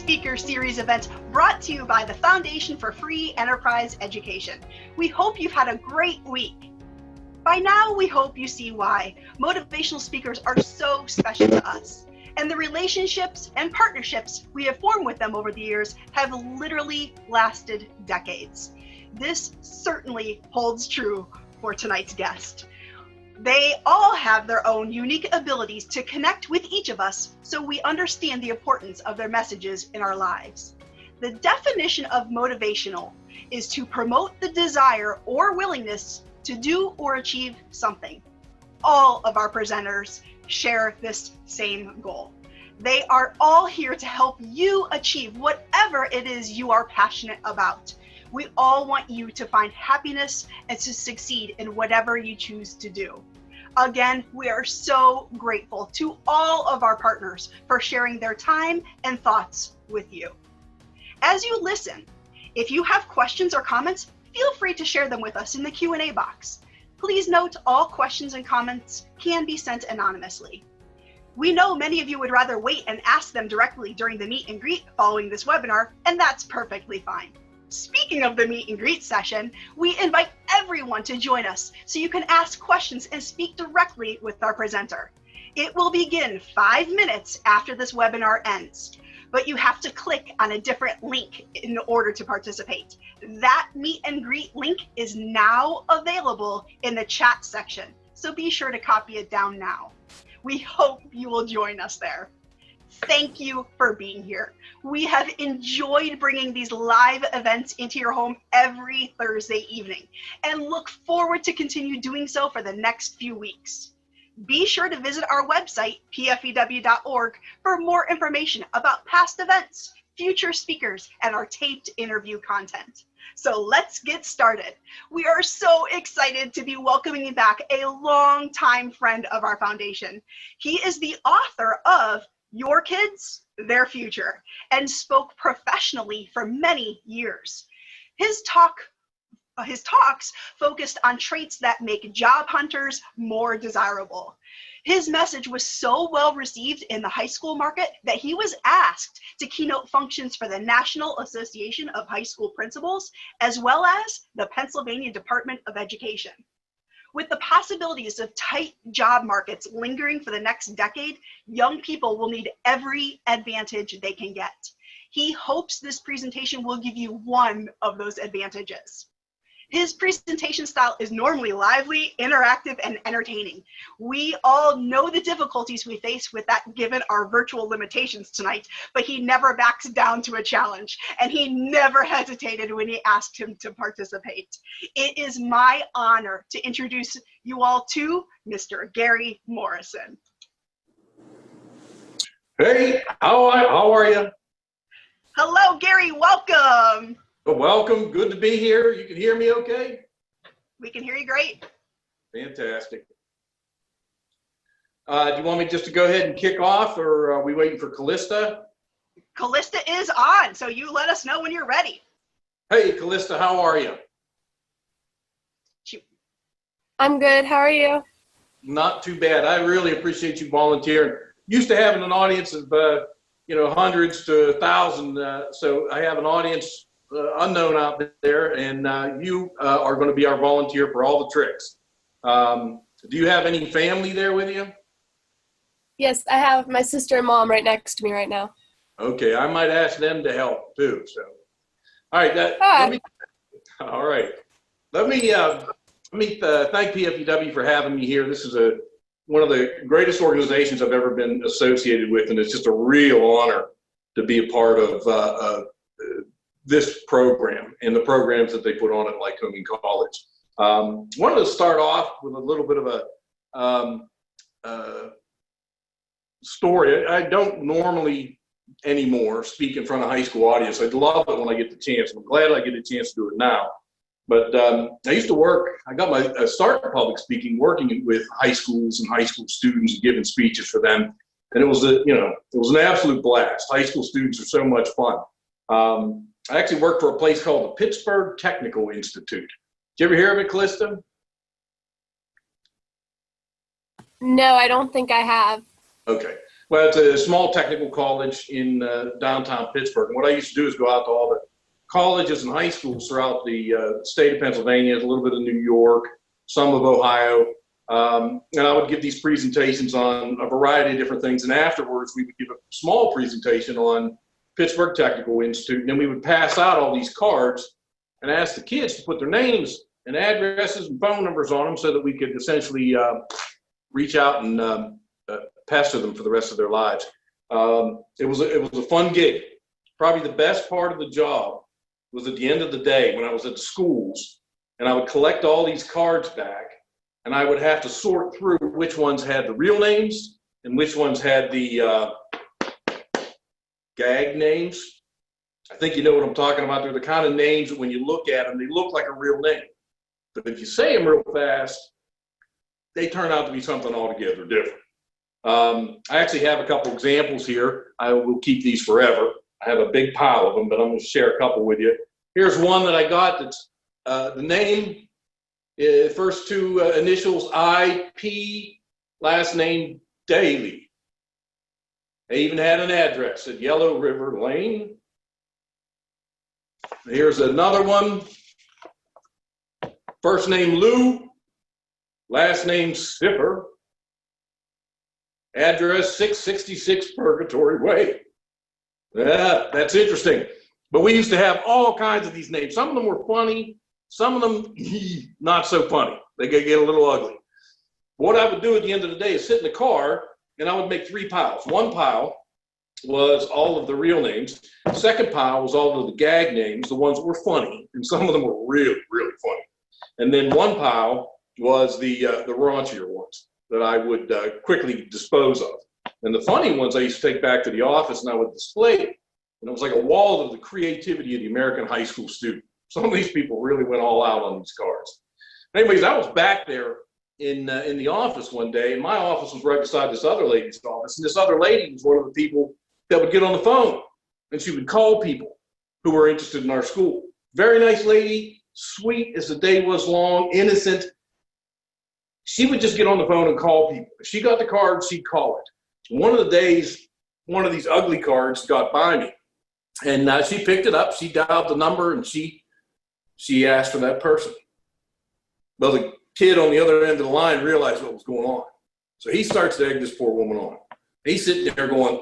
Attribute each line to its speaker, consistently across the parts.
Speaker 1: Speaker Series event brought to you by the Foundation for Free Enterprise Education. We hope you've had a great week. By now, we hope you see why motivational speakers are so special to us, and the relationships and partnerships we have formed with them over the years have literally lasted decades. This certainly holds true for tonight's guest. They all have their own unique abilities to connect with each of us so we understand the importance of their messages in our lives. The definition of motivational is to promote the desire or willingness to do or achieve something. All of our presenters share this same goal. They are all here to help you achieve whatever it is you are passionate about. We all want you to find happiness and to succeed in whatever you choose to do. Again, we are so grateful to all of our partners for sharing their time and thoughts with you. As you listen, if you have questions or comments, feel free to share them with us in the Q&A box. Please note all questions and comments can be sent anonymously. We know many of you would rather wait and ask them directly during the meet and greet following this webinar, and that's perfectly fine. Speaking of the meet and greet session, we invite everyone to join us so you can ask questions and speak directly with our presenter. It will begin 5 minutes after this webinar ends, but you have to click on a different link in order to participate. That meet and greet link is now available in the chat section, so be sure to copy it down now. We hope you will join us there. Thank you for being here. We have enjoyed bringing these live events into your home every Thursday evening and look forward to continue doing so for the next few weeks. Be sure to visit our website, pfew.org, for more information about past events, future speakers, and our taped interview content. So let's get started. We are so excited to be welcoming back a longtime friend of our foundation. He is the author of Your Kids, Their Future, and spoke professionally for many years. His talks focused on traits that make job hunters more desirable. His message was so well received in the high school market that he was asked to keynote functions for the National Association of High School Principals, as well as the Pennsylvania Department of Education. With the possibilities of tight job markets lingering for the next decade, young people will need every advantage they can get. He hopes this presentation will give you one of those advantages. His presentation style is normally lively, interactive, and entertaining. We all know the difficulties we face with that given our virtual limitations tonight, but he never backs down to a challenge, and he never hesitated when he asked him to participate. It is my honor to introduce you all to Mr. Gary Morrison.
Speaker 2: Hey, how are you?
Speaker 1: Hello, Gary, welcome.
Speaker 2: Well, welcome, good to be here. You can hear me okay?
Speaker 1: We can hear you great.
Speaker 2: Fantastic. Do you want me just to go ahead and kick off, or are we waiting for Callista?
Speaker 1: Callista is on, so you let us know when you're ready.
Speaker 2: Hey, Callista, how are you?
Speaker 3: I'm good, how are you?
Speaker 2: Not too bad. I really appreciate you volunteering. Used to having an audience of, hundreds to 1,000, so I have an audience unknown out there, and you are going to be our volunteer for all the tricks. Do you have any family there with you?
Speaker 3: Yes, I have my sister and mom right next to me right now.
Speaker 2: Okay, I might ask them to help too. So, all right, Let me thank PFEW for having me here. This is one of the greatest organizations I've ever been associated with, and it's just a real honor to be a part of this program and the programs that they put on at Lycoming College. Wanted to start off with a little bit of a story. I don't normally anymore speak in front of high school audience. I'd love it when I get the chance. I'm glad I get a chance to do it now. But I used to work, I got my start in public speaking working with high schools and high school students and giving speeches for them. And it was an absolute blast. High school students are so much fun. I actually worked for a place called the Pittsburgh Technical Institute. Did you ever hear of it, Callista?
Speaker 3: No, I don't think I have.
Speaker 2: Okay. Well, it's a small technical college in downtown Pittsburgh. And what I used to do is go out to all the colleges and high schools throughout the state of Pennsylvania, a little bit of New York, some of Ohio. And I would give these presentations on a variety of different things. And afterwards, we would give a small presentation on Pittsburgh Technical Institute. And then we would pass out all these cards and ask the kids to put their names and addresses and phone numbers on them so that we could essentially reach out and pester them for the rest of their lives. It was a fun gig. Probably the best part of the job was at the end of the day when I was at the schools and I would collect all these cards back and I would have to sort through which ones had the real names and which ones had the gag names. I think you know what I'm talking about. They're the kind of names that when you look at them, they look like a real name. But if you say them real fast, they turn out to be something altogether different. I actually have a couple examples here. I will keep these forever. I have a big pile of them, but I'm going to share a couple with you. Here's one that I got that's the name, first two initials, IP, last name, Daly. They even had an address at Yellow River Lane. Here's another one. First name, Lou, last name, Sipper. Address 666 Purgatory Way. Yeah, that's interesting. But we used to have all kinds of these names. Some of them were funny. Some of them not so funny. They could get a little ugly. What I would do at the end of the day is sit in the car and I would make three piles. One pile was all of the real names. The second pile was all of the gag names, the ones that were funny. And some of them were really, really funny. And then one pile was the raunchier ones that I would quickly dispose of. And the funny ones I used to take back to the office and I would display it. And it was like a wall of the creativity of the American high school student. Some of these people really went all out on these cards. Anyways, I was back there in the office one day, and my office was right beside this other lady's office. And this other lady was one of the people that would get on the phone, and she would call people who were interested in our school. Very nice lady, sweet as the day was long, innocent. She would just get on the phone and call people. If she got the card, she'd call it. One of the days, one of these ugly cards got by me, and she picked it up. She dialed the number, and she asked for that person. Well, the kid on the other end of the line realized what was going on. So he starts to egg this poor woman on. He's sitting there going,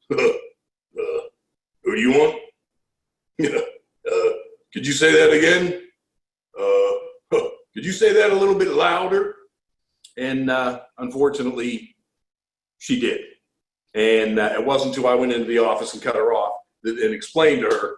Speaker 2: who do you want? Could you say that again? Could you say that a little bit louder? And unfortunately, she did. And it wasn't until I went into the office and cut her off and explained to her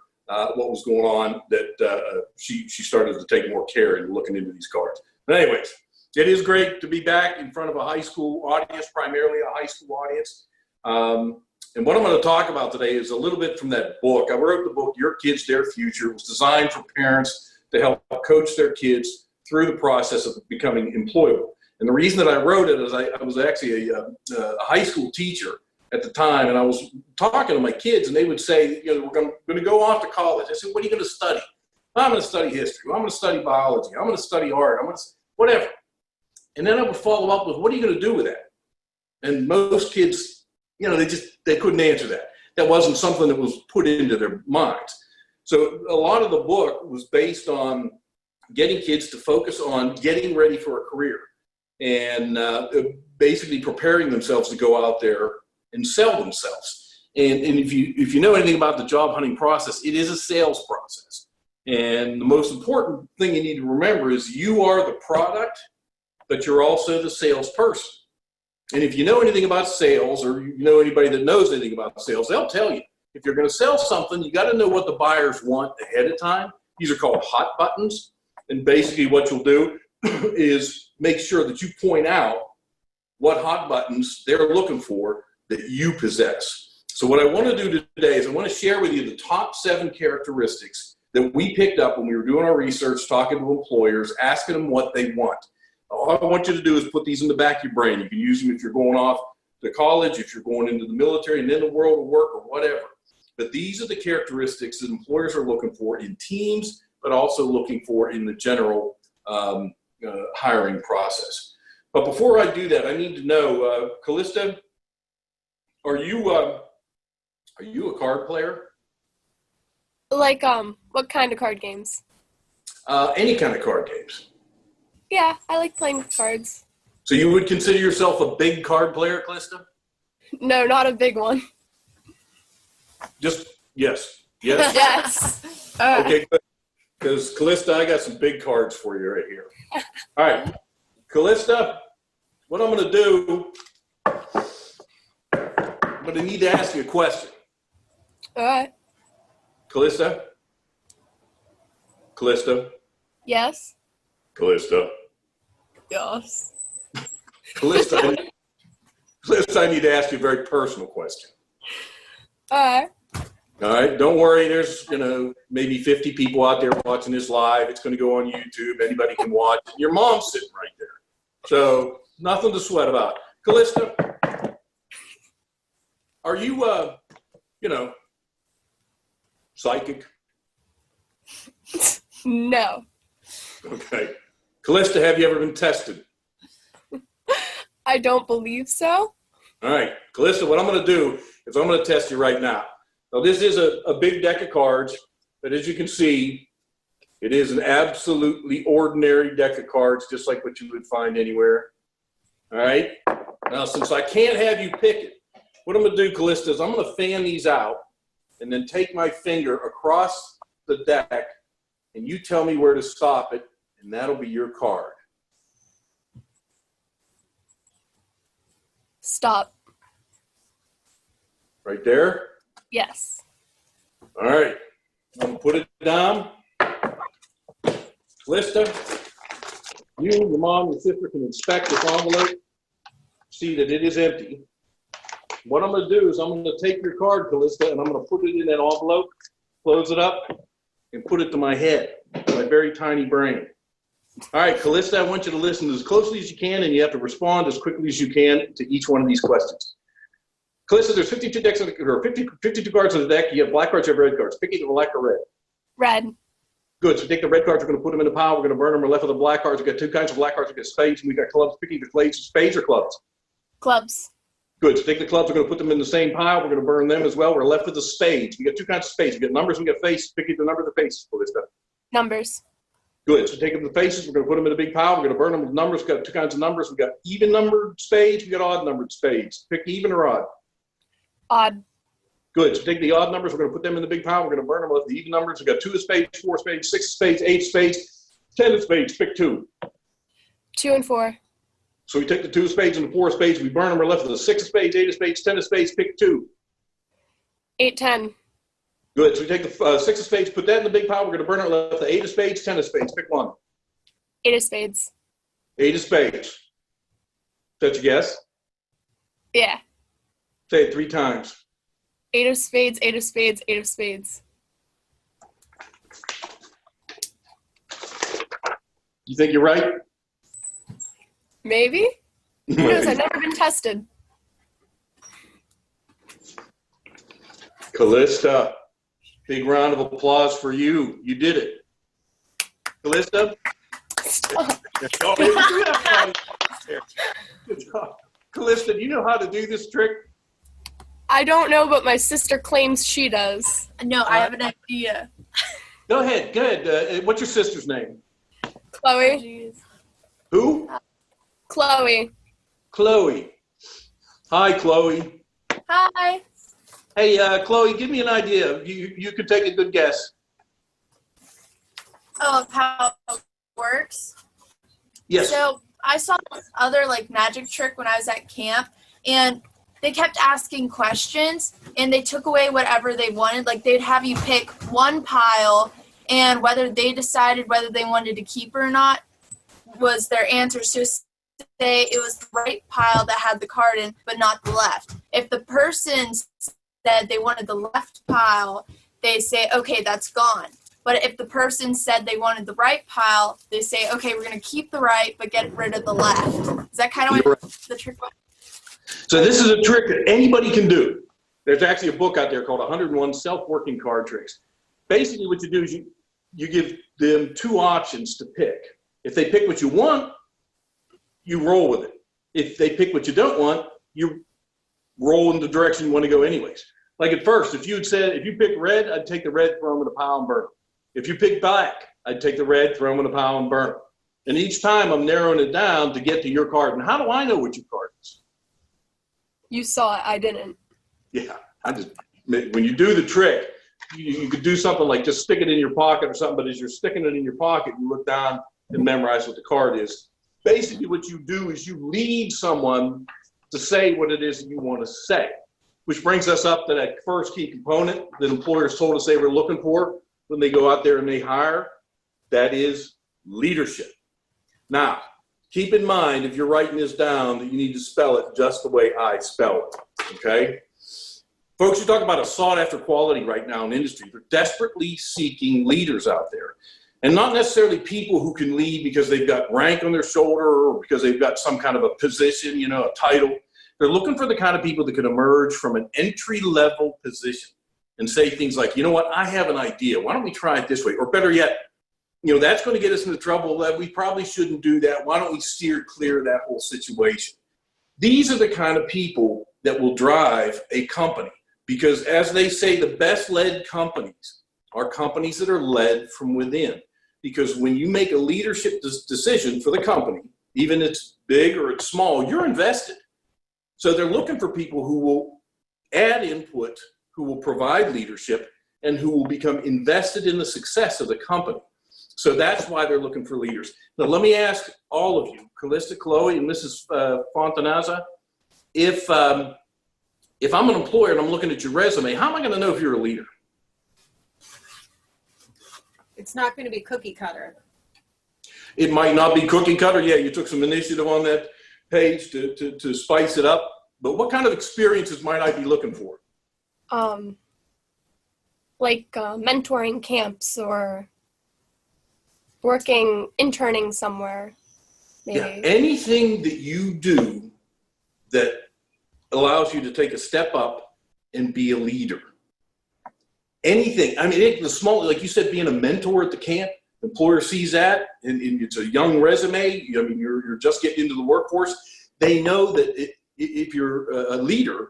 Speaker 2: what was going on that she started to take more care in looking into these cards. But anyways, it is great to be back in front of a high school audience, primarily a high school audience. And what I'm going to talk about today is a little bit from that book. I wrote the book, Your Kids, Their Future. It was designed for parents to help coach their kids through the process of becoming employable. And the reason that I wrote it is I was actually a high school teacher at the time, and I was talking to my kids, and they would say, we're going to go off to college. I said, what are you going to study? I'm going to study history. I'm going to study biology. I'm going to study art. I'm going to whatever. And then I would follow up with, what are you going to do with that? And most kids, they couldn't answer that. That wasn't something that was put into their minds. So a lot of the book was based on getting kids to focus on getting ready for a career and basically preparing themselves to go out there and sell themselves. And if you know anything about the job hunting process, it is a sales process. And the most important thing you need to remember is you are the product, but you're also the salesperson. And if you know anything about sales, or you know anybody that knows anything about sales, they'll tell you, if you're going to sell something, you got to know what the buyers want ahead of time. These are called hot buttons. And basically what you'll do is make sure that you point out what hot buttons they're looking for that you possess. So what I want to do today is I want to share with you the top 7 characteristics that we picked up when we were doing our research, talking to employers, asking them what they want. All I want you to do is put these in the back of your brain. You can use them if you're going off to college, if you're going into the military and in the world of work or whatever. But these are the characteristics that employers are looking for in teams, but also looking for in the general hiring process. But before I do that, I need to know, Callista, Are you a card player?
Speaker 3: Like, what kind of card games?
Speaker 2: Any kind of card games.
Speaker 3: Yeah, I like playing cards.
Speaker 2: So you would consider yourself a big card player, Callista?
Speaker 3: No, not a big one.
Speaker 2: Just yes. Yes?
Speaker 3: Yes.
Speaker 2: Okay, because Callista, I got some big cards for you right here. All right, Callista, what I'm going to do, I'm going to need to ask you a question.
Speaker 3: All right.
Speaker 2: Callista? Callista?
Speaker 3: Yes.
Speaker 2: Callista?
Speaker 3: Yes.
Speaker 2: Callista, I need to ask you a very personal question.
Speaker 3: All right.
Speaker 2: All right, don't worry. There's, maybe 50 people out there watching this live. It's going to go on YouTube. Anybody can watch. Your mom's sitting right there. So nothing to sweat about. Callista, are you, psychic?
Speaker 3: No.
Speaker 2: Okay. Callista, have you ever been tested?
Speaker 3: I don't believe so.
Speaker 2: All right. Callista, what I'm going to do is I'm going to test you right now. Now, this is a big deck of cards, but as you can see, it is an absolutely ordinary deck of cards, just like what you would find anywhere. All right? Now, since I can't have you pick it, what I'm going to do, Callista, is I'm going to fan these out and then take my finger across the deck, and you tell me where to stop it, and that'll be your card.
Speaker 3: Stop.
Speaker 2: Right there?
Speaker 3: Yes.
Speaker 2: All right. I'm going to put it down. Callista, you, your mom, your sister can inspect this envelope, see that it is empty. What I'm going to do is I'm going to take your card, Callista, and I'm going to put it in that envelope, close it up, and put it to my head, my very tiny brain. All right, Callista, I want you to listen as closely as you can, and you have to respond as quickly as you can to each one of these questions. Callista, there's 52 decks or 52 cards in the deck. You have black cards, you have red cards. Pick either black or red.
Speaker 3: Red.
Speaker 2: Good. So take the red cards. We're going to put them in the pile. We're going to burn them. We're left with the black cards. We've got two kinds of black cards. We've got spades and we've got clubs. Pick either spades or clubs.
Speaker 3: Clubs.
Speaker 2: Good. So take the clubs. We're going to put them in the same pile. We're going to burn them as well. We're left with the spades. We got two kinds of spades. We got numbers. We got faces. Pick either number or the faces, Callista.
Speaker 3: Numbers.
Speaker 2: Good. So take them the faces. We're going to put them in a big pile. We're going to burn them with numbers. We've got two kinds of numbers. We've got even numbered spades. We've got odd numbered spades. Pick even or odd.
Speaker 3: Odd.
Speaker 2: Good. So take the odd numbers. We're going to put them in the big pile. We're going to burn them with the even numbers. We've got 2 of spades, 4 of spades, 6 of spades, 8 of spades, 10 of spades. Pick 2.
Speaker 3: 2 and 4.
Speaker 2: So we take the 2 of spades and the 4 of spades. We burn them. We're left with the 6 of spades, 8 of spades, 10 of spades. Pick 2.
Speaker 3: 8, 10.
Speaker 2: Good. So we take the 6 of spades, put that in the big pile. We're going to burn it. We're left with the 8 of spades, 10 of spades. Pick 1.
Speaker 3: 8 of spades.
Speaker 2: 8 of spades. Is that your guess?
Speaker 3: Yeah.
Speaker 2: Say it 3 times.
Speaker 3: 8 of spades, 8 of spades, 8 of spades.
Speaker 2: You think you're right?
Speaker 3: Maybe? Who knows? I've never been tested.
Speaker 2: Callista, big round of applause for you. You did it. Callista?
Speaker 3: Stop.
Speaker 2: Good job. Callista, do you know how to do this trick?
Speaker 3: I don't know, but my sister claims she does.
Speaker 4: No, I have an idea.
Speaker 2: Go ahead. Good. What's your sister's name?
Speaker 3: Chloe.
Speaker 2: Who?
Speaker 3: Chloe.
Speaker 2: Chloe. Hi, Chloe.
Speaker 4: Hi.
Speaker 2: Hey, Chloe, give me an idea. You could take a good guess.
Speaker 4: Oh, how it works?
Speaker 2: Yes.
Speaker 4: So I saw this other magic trick when I was at camp, and they kept asking questions, and they took away whatever they wanted. They'd have you pick one pile, and whether they decided whether they wanted to keep it or not was their answer. So say it was the right pile that had the card in, but not the left. If the person said they wanted the left pile, they say, okay, that's gone. But if the person said they wanted the right pile, they say, okay, we're going to keep the right, but get rid of the left. Is that kind of what the trick was?
Speaker 2: So this is a trick that anybody can do. There's actually a book out there called 101 Self-Working Card Tricks. Basically what you do is you give them 2 options to pick. If they pick what you want, you roll with it. If they pick what you don't want, you roll in the direction you want to go anyways. Like at first, if you had said, if you picked red, I'd take the red, throw them in a pile and burn them. If you picked black, I'd take the red, throw them in a pile and burn them. And each time I'm narrowing it down to get to your card. And how do I know what your card is?
Speaker 3: You saw it, I didn't.
Speaker 2: Yeah, when you do the trick, you could do something like just stick it in your pocket or something, but as you're sticking it in your pocket, you look down and memorize what the card is. Basically what you do is you lead someone to say what it is that you want to say, which brings us up to that first key component that employers told us they were looking for when they go out there and they hire. That is leadership. Now, keep in mind, if you're writing this down, that you need to spell it just the way I spell it, okay? Folks, you talk about a sought-after quality right now in industry. They're desperately seeking leaders out there. And not necessarily people who can lead because they've got rank on their shoulder or because they've got some kind of a position, you know, a title. They're looking for the kind of people that can emerge from an entry-level position and say things like, you know what, I have an idea. Why don't we try it this way? Or better yet, you know, that's going to get us into trouble. That we probably shouldn't do that. Why don't we steer clear of that whole situation? These are the kind of people that will drive a company because, as they say, the best-led companies are companies that are led from within. Because when you make a leadership decision for the company, even it's big or it's small, you're invested. So they're looking for people who will add input, who will provide leadership, and who will become invested in the success of the company. So that's why they're looking for leaders. Now, let me ask all of you, Callista, Chloe, and Mrs. Fontanaza, if I'm an employer and I'm looking at your resume, how am I going to know if you're a leader?
Speaker 5: It's not going to be cookie cutter.
Speaker 2: It might not be cookie cutter. Yeah, you took some initiative on that page to spice it up. But what kind of experiences might I be looking for?
Speaker 3: Like mentoring camps or interning somewhere, maybe.
Speaker 2: Yeah, anything that you do that allows you to take a step up and be a leader. Anything. I mean, the small, like you said, being a mentor at the camp, the employer sees that, and it's a young resume. I mean, you're just getting into the workforce. They know that if you're a leader,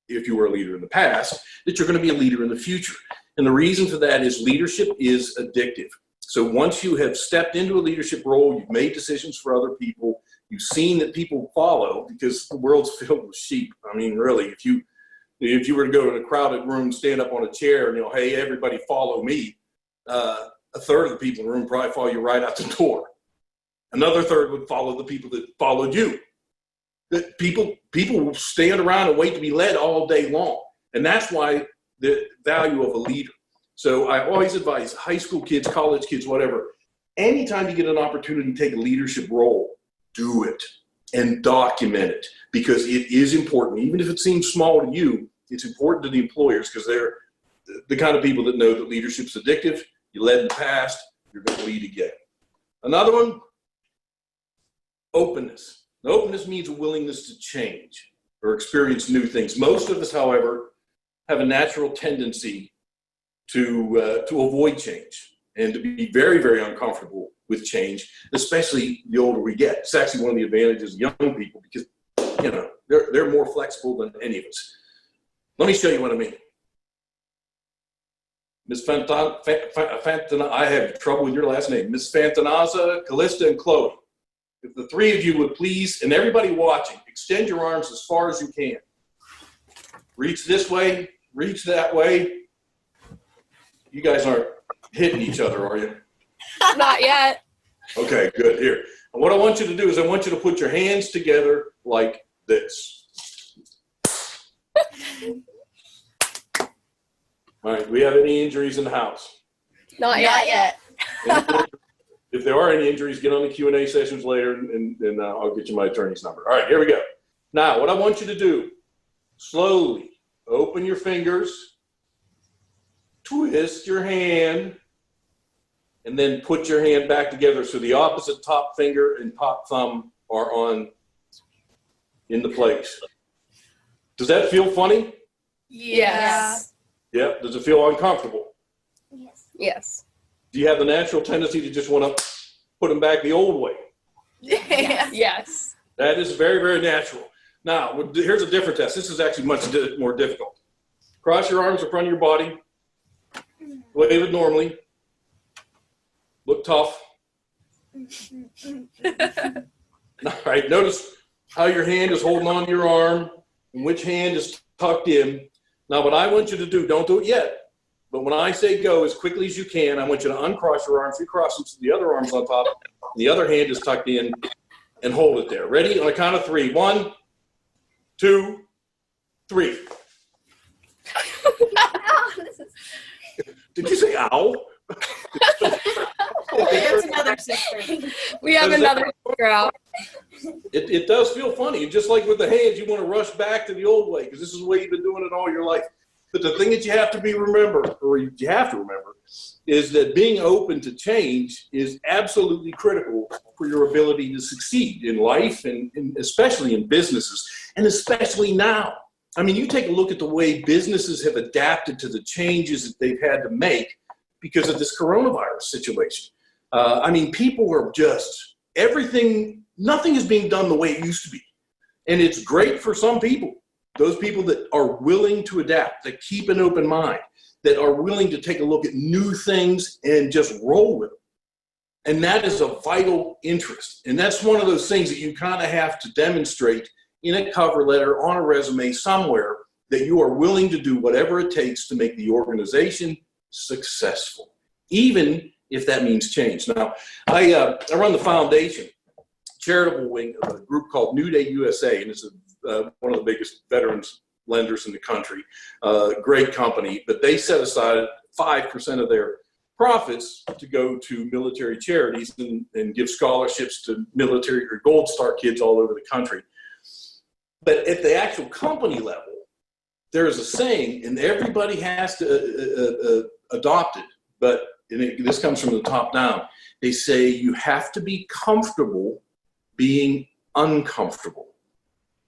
Speaker 2: if you were a leader in the past, that you're going to be a leader in the future. And the reason for that is leadership is addictive. So once you have stepped into a leadership role, you've made decisions for other people, you've seen that people follow, because the world's filled with sheep. I mean, really, if you were to go in a crowded room, stand up on a chair and, hey, everybody follow me, a third of the people in the room probably follow you right out the door. Another third would follow the people that followed you. That people will stand around and wait to be led all day long. And that's why the value of a leader. So I always advise high school kids, college kids, whatever, anytime you get an opportunity to take a leadership role, do it and document it, because it is important. Even if it seems small to you, it's important to the employers, because they're the kind of people that know that leadership's addictive. You led in the past, you're going to lead again. Another one, openness. Openness means a willingness to change or experience new things. Most of us, however, have a natural tendency to avoid change and to be very, very uncomfortable with change, especially the older we get. It's actually one of the advantages of young people, because they're more flexible than any of us. Let me show you what I mean. Ms. Fantana, I have trouble with your last name. Ms. Fantanaza, Callista, and Chloe. If the three of you would please, and everybody watching, extend your arms as far as you can. Reach this way, reach that way. You guys aren't hitting each other, are you?
Speaker 3: Not yet.
Speaker 2: Okay, good. Here. And what I want you to do is I want you to put your hands together like this. All right, do we have any injuries in the house?
Speaker 3: Not yet.
Speaker 2: If there are any injuries, get on the Q&A sessions later, and I'll get you my attorney's number. All right, here we go. Now, what I want you to do, slowly open your fingers, twist your hand, and then put your hand back together so the opposite top finger and top thumb are in the place. Does that feel funny?
Speaker 3: Yes.
Speaker 2: Yeah. Does it feel uncomfortable?
Speaker 3: Yes.
Speaker 2: Do you have the natural tendency to just want to put them back the old way?
Speaker 4: Yeah.
Speaker 3: Yes.
Speaker 2: That is very, very natural. Now, here's a different test. This is actually much more difficult. Cross your arms in front of your body. Wave it normally. Look tough. All right, notice how your hand is holding on to your arm and which hand is tucked in. Now, what I want you to do, don't do it yet, but when I say go as quickly as you can, I want you to uncross your arms, recross them so the other arm's on top, and the other hand is tucked in, and hold it there. Ready? On a count of 3. 1, 2, 3. Did you say ow?
Speaker 5: That's another sister.
Speaker 3: We have another figure out.
Speaker 2: It does feel funny. And just like with the hands, you want to rush back to the old way because this is the way you've been doing it all your life. But the thing that you have to remember, is that being open to change is absolutely critical for your ability to succeed in life and especially in businesses, and especially now. I mean, you take a look at the way businesses have adapted to the changes that they've had to make because of this coronavirus situation. I mean, people are just, nothing is being done the way it used to be. And it's great for some people, those people that are willing to adapt, that keep an open mind, that are willing to take a look at new things and just roll with them. And that is a vital interest. And that's one of those things that you kind of have to demonstrate in a cover letter, on a resume somewhere, that you are willing to do whatever it takes to make the organization successful, even if that means change. Now, I run the foundation, charitable wing of a group called New Day USA, and it's one of the biggest veterans lenders in the country. Great company, but they set aside 5% of their profits to go to military charities and give scholarships to military or Gold Star kids all over the country. But at the actual company level, there is a saying, and everybody has to adopt it, but this comes from the top down. They say you have to be comfortable being uncomfortable.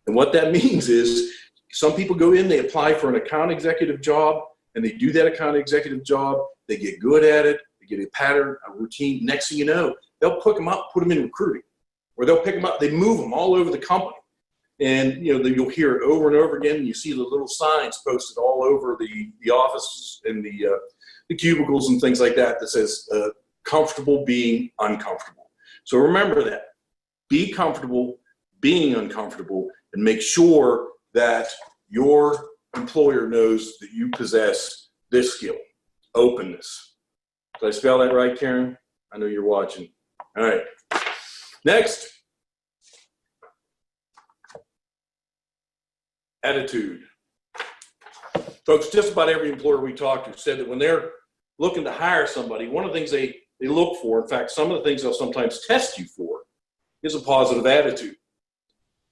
Speaker 2: And what that means is some people go in, they apply for an account executive job, and they do that account executive job. They get good at it. They get a pattern, a routine. Next thing you know, they'll pick them up, put them in recruiting, or they'll pick them up, they move them all over the company. And you'll hear it over and over again. And you see the little signs posted all over the offices and the cubicles and things like that that says comfortable being uncomfortable. So remember that. Be comfortable being uncomfortable, and make sure that your employer knows that you possess this skill, openness. Did I spell that right, Karen? I know you're watching. All right. Next. Attitude. Folks, just about every employer we talked to said that when they're looking to hire somebody, one of the things they look for, in fact, some of the things they'll sometimes test you for, is a positive attitude.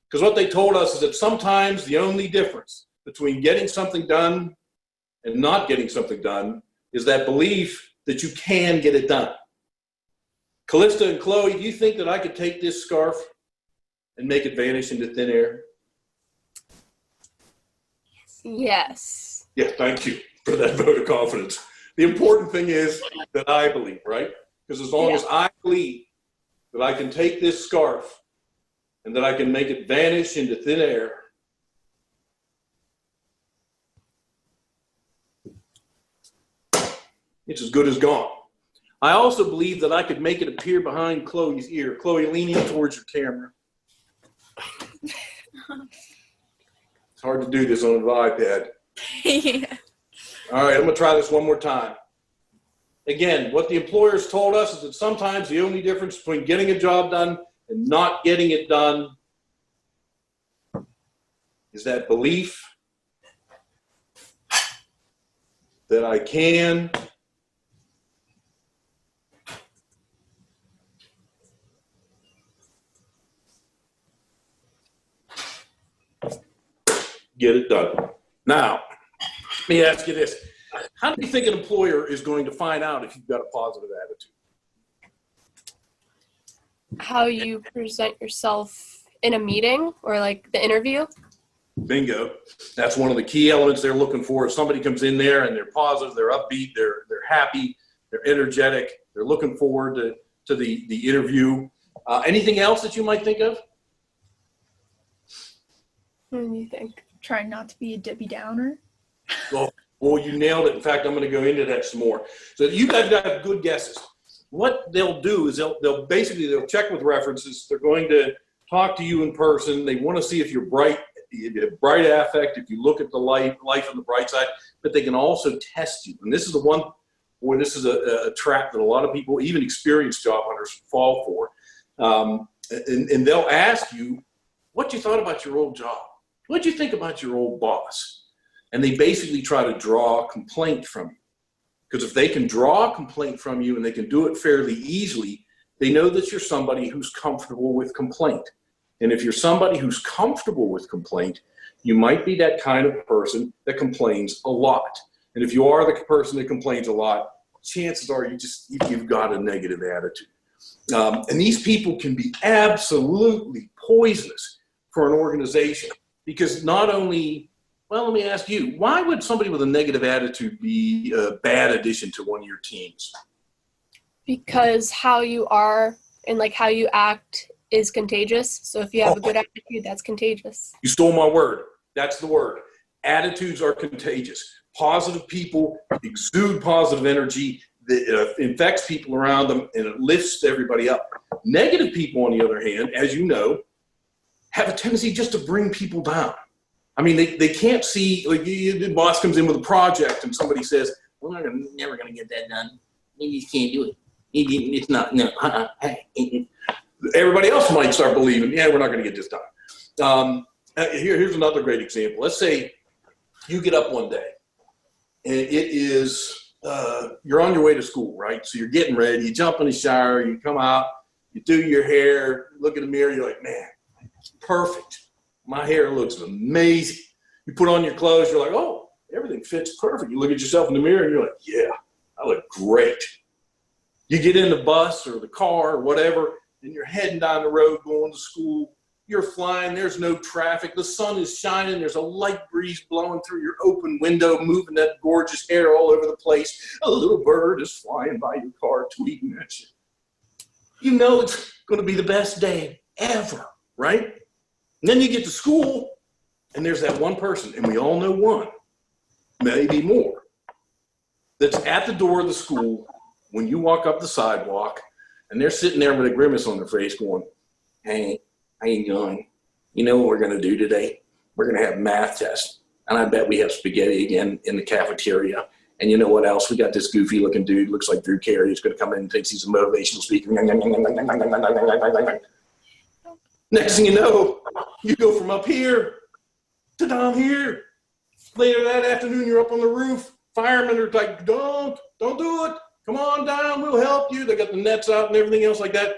Speaker 2: Because what they told us is that sometimes the only difference between getting something done and not getting something done is that belief that you can get it done. Callista and Chloe, do you think that I could take this scarf and make it vanish into thin air?
Speaker 3: Yes.
Speaker 2: Yeah, thank you for that vote of confidence. The important thing is that I believe, right? Because as long as I believe that I can take this scarf and that I can make it vanish into thin air, it's as good as gone. I also believe that I could make it appear behind Chloe's ear. Chloe, lean in towards your camera. It's hard to do this on an iPad.
Speaker 4: Yeah.
Speaker 2: All right, I'm going to try this one more time. Again, what the employers told us is that sometimes the only difference between getting a job done and not getting it done is that belief that I can get it done. Now, let me ask you this. How do you think an employer is going to find out if you've got a positive attitude?
Speaker 3: How you present yourself in a meeting or like the interview?
Speaker 2: Bingo. That's one of the key elements they're looking for. If somebody comes in there and they're positive, they're upbeat, they're happy, they're energetic, they're looking forward to the interview. Anything else that you might think of?
Speaker 3: What do you think?
Speaker 4: Trying not to be a Debbie Downer.
Speaker 2: Well, you nailed it. In fact, I'm going to go into that some more. So you guys got good guesses. What they'll do is they'll check with references. They're going to talk to you in person. They want to see if you're bright, you have bright affect, if you look at the life on the bright side, but they can also test you. And this is the one where this is a trap that a lot of people, even experienced job hunters, fall for. And they'll ask you what you thought about your old job. What did you think about your old boss? And they basically try to draw a complaint from you. Because if they can draw a complaint from you and they can do it fairly easily, they know that you're somebody who's comfortable with complaint. And if you're somebody who's comfortable with complaint, you might be that kind of person that complains a lot. And if you are the person that complains a lot, chances are you've got a negative attitude. And these people can be absolutely poisonous for an organization because not only, well, let me ask you, why would somebody with a negative attitude be a bad addition to one of your teams?
Speaker 3: Because how you are and like how you act is contagious. So if you have a good attitude, that's contagious.
Speaker 2: You stole my word. That's the word. Attitudes are contagious. Positive people exude positive energy that infects people around them and it lifts everybody up. Negative people, on the other hand, as you know, have a tendency just to bring people down. I mean, they can't see, like the boss comes in with a project and somebody says, we're never going to get that done. You just can't do it. It's not, no, everybody else might start believing, yeah, we're not going to get this done. Here's another great example. Let's say you get up one day and it is, you're on your way to school, right? So you're getting ready, you jump in the shower, you come out, you do your hair, look in the mirror, you're like, man, perfect. My hair looks amazing. You put on your clothes, you're like, oh, everything fits perfect. You look at yourself in the mirror and you're like, yeah, I look great. You get in the bus or the car or whatever, and you're heading down the road going to school. You're flying, there's no traffic, the sun is shining, there's a light breeze blowing through your open window, moving that gorgeous hair all over the place. A little bird is flying by your car, tweeting at you. You know it's going to be the best day ever, right? And then you get to school, and there's that one person, and we all know one, maybe more, that's at the door of the school when you walk up the sidewalk, and they're sitting there with a grimace on their face going, hey, how you doing? You know what we're going to do today? We're going to have math test, and I bet we have spaghetti again in the cafeteria. And you know what else? We got this goofy-looking dude, looks like Drew Carey, who's going to come in and thinks he's a motivational speaker. Next thing you know, you go from up here to down here. Later that afternoon, you're up on the roof. Firemen are like, don't do it. Come on down, we'll help you. They got the nets out and everything else like that.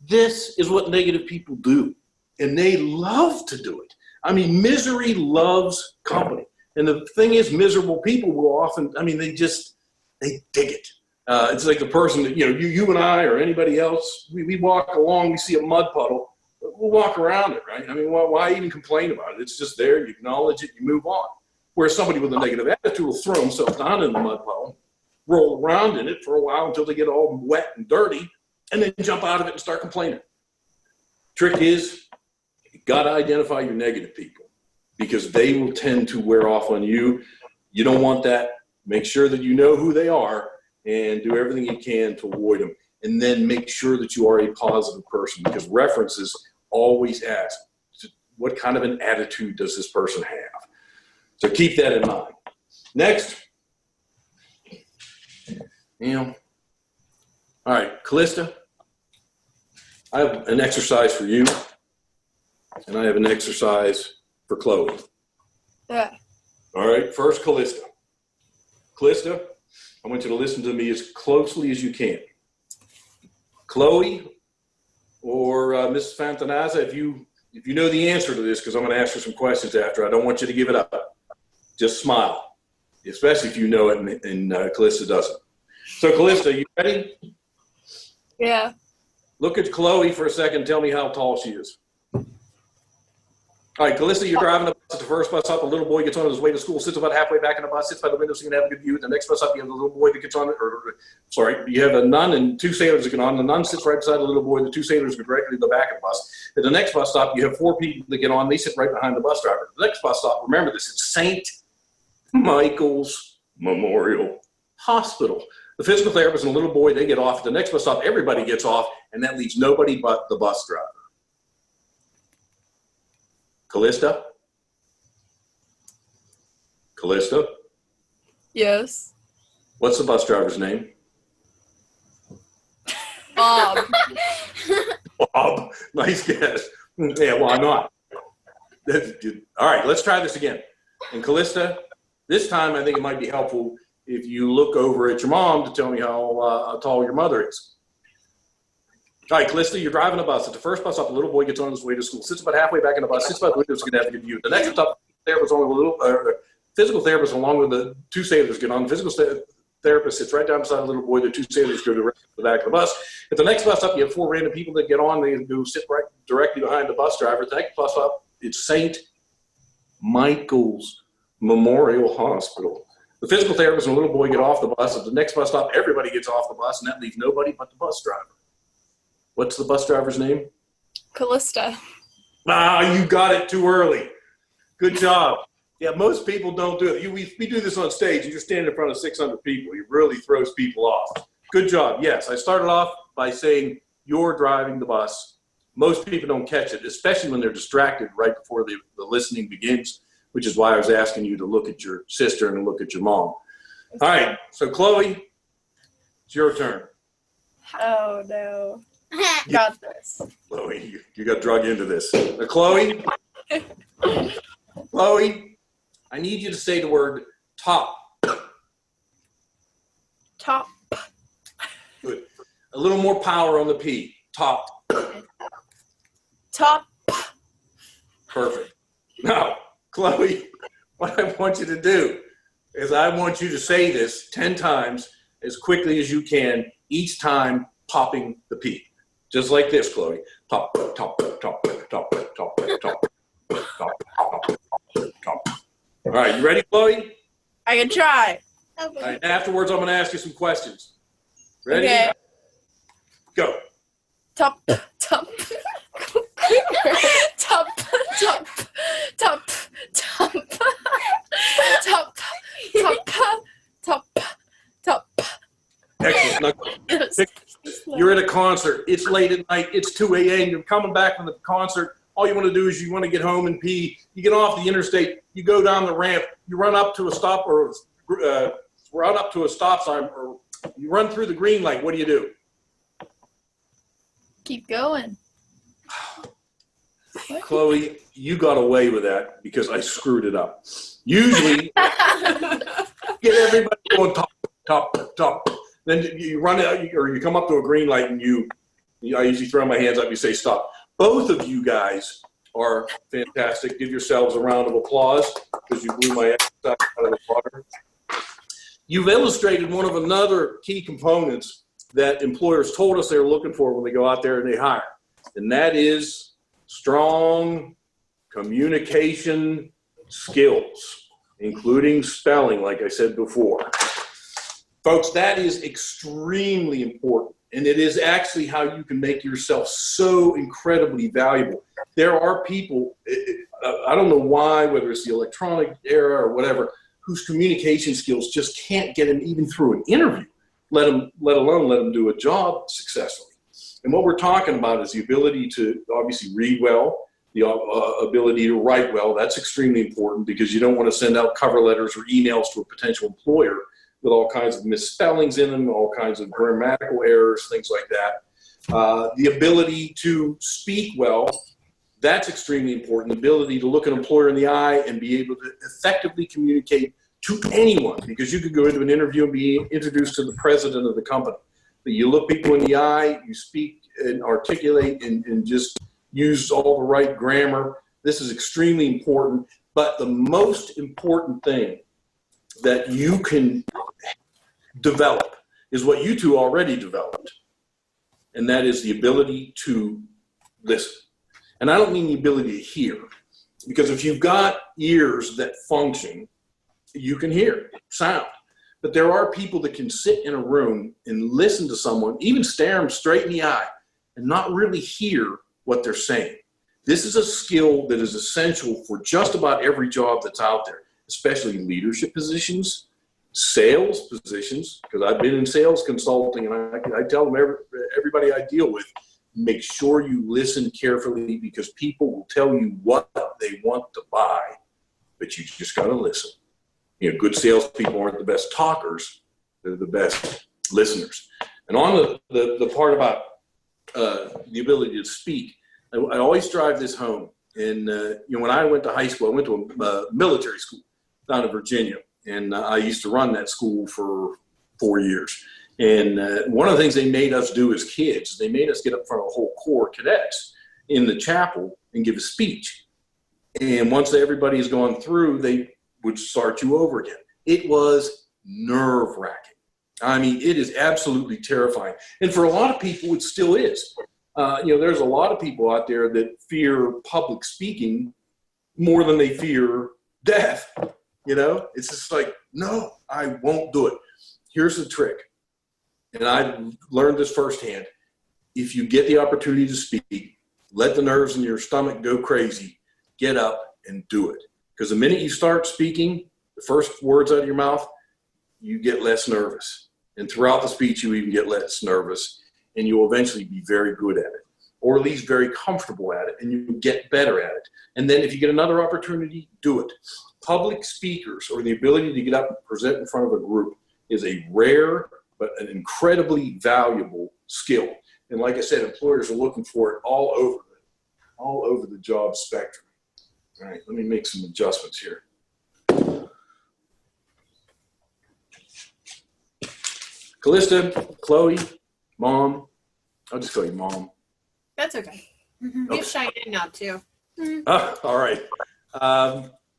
Speaker 2: This is what negative people do, and they love to do it. I mean, misery loves company. And the thing is, miserable people will often, I mean, they dig it. It's like the person that, you and I or anybody else, we walk along, we see a mud puddle. We'll walk around it, right? I mean, why even complain about it? It's just there. You acknowledge it. You move on. Whereas somebody with a negative attitude will throw themselves down in the mud puddle, roll around in it for a while until they get all wet and dirty, and then jump out of it and start complaining. Trick is, you got to identify your negative people because they will tend to wear off on you. You don't want that. Make sure that you know who they are and do everything you can to avoid them. And then make sure that you are a positive person because references always ask, what kind of an attitude does this person have? So keep that in mind. Next. All right, Callista, I have an exercise for you, and I have an exercise for Chloe.
Speaker 3: Yeah.
Speaker 2: All right, first Callista. Callista, I want you to listen to me as closely as you can. Chloe or Mrs. Fantanazza, if you know the answer to this, because I'm going to ask her some questions after, I don't want you to give it up. Just smile, especially if you know it and Callista doesn't. So Callista, you ready?
Speaker 3: Yeah.
Speaker 2: Look at Chloe for a second. Tell me how tall she is. All right, Calista, you're driving the bus at the first bus up. A little boy gets on his way to school, sits about halfway back in the bus, sits by the window so you can have a good view. The next bus up, you have the little boy that gets on, you have a nun and two sailors that get on. The nun sits right beside the little boy. The two sailors go directly to the back of the bus. At the next bus stop, you have 4 people that get on. They sit right behind the bus driver. The next bus stop, remember this, it's St. Michael's Memorial Hospital. The physical therapist and the little boy, they get off. At the next bus stop, everybody gets off, and that leaves nobody but the bus driver. Calista? Calista?
Speaker 3: Yes.
Speaker 2: What's the bus driver's name?
Speaker 3: Bob.
Speaker 2: Bob. Nice guess. Yeah, why not? All right, let's try this again. And Calista, this time I think it might be helpful if you look over at your mom to tell me how tall your mother is. All right, Calista, you're driving a bus. At the first bus up, a little boy gets on his way to school, sits about halfway back in the bus, sits by the window so you can have a good view. The next stop, physical therapist along with the 2 sailors get on. The physical therapist sits right down beside the little boy. The 2 sailors go to the back of the bus. At the next bus up, you have 4 random people that get on. They go sit right directly behind the bus driver. At the next bus up, it's St. Michael's Memorial Hospital. The physical therapist and the little boy get off the bus. At the next bus stop, everybody gets off the bus, and that leaves nobody but the bus driver. What's the bus driver's name?
Speaker 3: Callista.
Speaker 2: Ah, you got it too early. Good job. Yeah, most people don't do it. We do this on stage. You're standing in front of 600 people. It really throws people off. Good job. Yes, I started off by saying you're driving the bus. Most people don't catch it, especially when they're distracted right before the listening begins, which is why I was asking you to look at your sister and look at your mom. All right, so Chloe, it's your turn.
Speaker 3: Oh, no. Got this.
Speaker 2: Chloe, you got drug into this. Now, Chloe, I need you to say the word top.
Speaker 3: Top.
Speaker 2: Good. A little more power on the P. Top.
Speaker 3: Top.
Speaker 2: Perfect. Now, Chloe, what I want you to do is I want you to say this 10 times as quickly as you can, each time popping the P. Just like this, Chloe. Top, top, top, top, top, top, top, top, top. All right, you ready, Chloe?
Speaker 3: I can try.
Speaker 2: All right, afterwards, I'm going to ask you some questions. Ready?
Speaker 3: Okay.
Speaker 2: Go.
Speaker 3: Top, top. Top, top, top, top, top, top, top, top.
Speaker 2: Excellent. Now, you're at a concert. It's late at night. It's 2 a.m. You're coming back from the concert. All you want to do is you want to get home and pee. You get off the interstate. You go down the ramp. You run up to a stop or run up to a stop sign, or you run through the green light. What do?
Speaker 4: Keep going.
Speaker 2: Chloe, you got away with that because I screwed it up. Usually, get everybody going top, top, top. Then you run out, or you come up to a green light, and I usually throw my hands up. You say stop. Both of you guys are fantastic. Give yourselves a round of applause because you blew my ass out of the water. You've illustrated one of another key components that employers told us they're looking for when they go out there and they hire, and that is strong communication skills, including spelling, like I said before. Folks, that is extremely important, and it is actually how you can make yourself so incredibly valuable. There are people, I don't know why, whether it's the electronic era or whatever, whose communication skills just can't get them even through an interview, let alone let them do a job successfully. And what we're talking about is the ability to obviously read well, the ability to write well. That's extremely important because you don't want to send out cover letters or emails to a potential employer with all kinds of misspellings in them, all kinds of grammatical errors, things like that. The ability to speak well, that's extremely important. The ability to look an employer in the eye and be able to effectively communicate to anyone, because you could go into an interview and be introduced to the president of the company. But you look people in the eye, you speak and articulate and just use all the right grammar. This is extremely important. But the most important thing that you can develop is what you two already developed, and that is the ability to listen. And I don't mean the ability to hear. Because if you've got ears that function, you can hear sound. But there are people that can sit in a room and listen to someone, even stare them straight in the eye, and not really hear what they're saying. This is a skill that is essential for just about every job that's out there, especially leadership positions, sales positions, because I've been in sales consulting, and I tell them, everybody I deal with, make sure you listen carefully, because people will tell you what they want to buy, but you just got to listen. You know, good salespeople aren't the best talkers, they're the best listeners. And on the part about the ability to speak, I always drive this home. And when I went to high school, I went to a military school down in Virginia, and I used to run that school for 4 years. And one of the things they made us do as kids, they made us get up in front of a whole corps of cadets in the chapel and give a speech. And once everybody has gone through, they would start you over again. It was nerve-wracking. I mean, it is absolutely terrifying. And for a lot of people, it still is. There's a lot of people out there that fear public speaking more than they fear death. It's just like, no, I won't do it. Here's the trick. And I learned this firsthand. If you get the opportunity to speak, let the nerves in your stomach go crazy, get up and do it. Because the minute you start speaking, the first words out of your mouth, you get less nervous. And throughout the speech, you even get less nervous. And you'll eventually be very good at it, or at least very comfortable at it, and you get better at it. And then if you get another opportunity, do it. Public speakers, or the ability to get up and present in front of a group, is a rare but an incredibly valuable skill. And like I said, employers are looking for it all over the job spectrum. All right, let me make some adjustments here. Callista, Chloe, Mom. I'll just call you Mom.
Speaker 5: That's okay.
Speaker 4: Mm-hmm.
Speaker 5: We have Cheyenne now too.
Speaker 2: All right.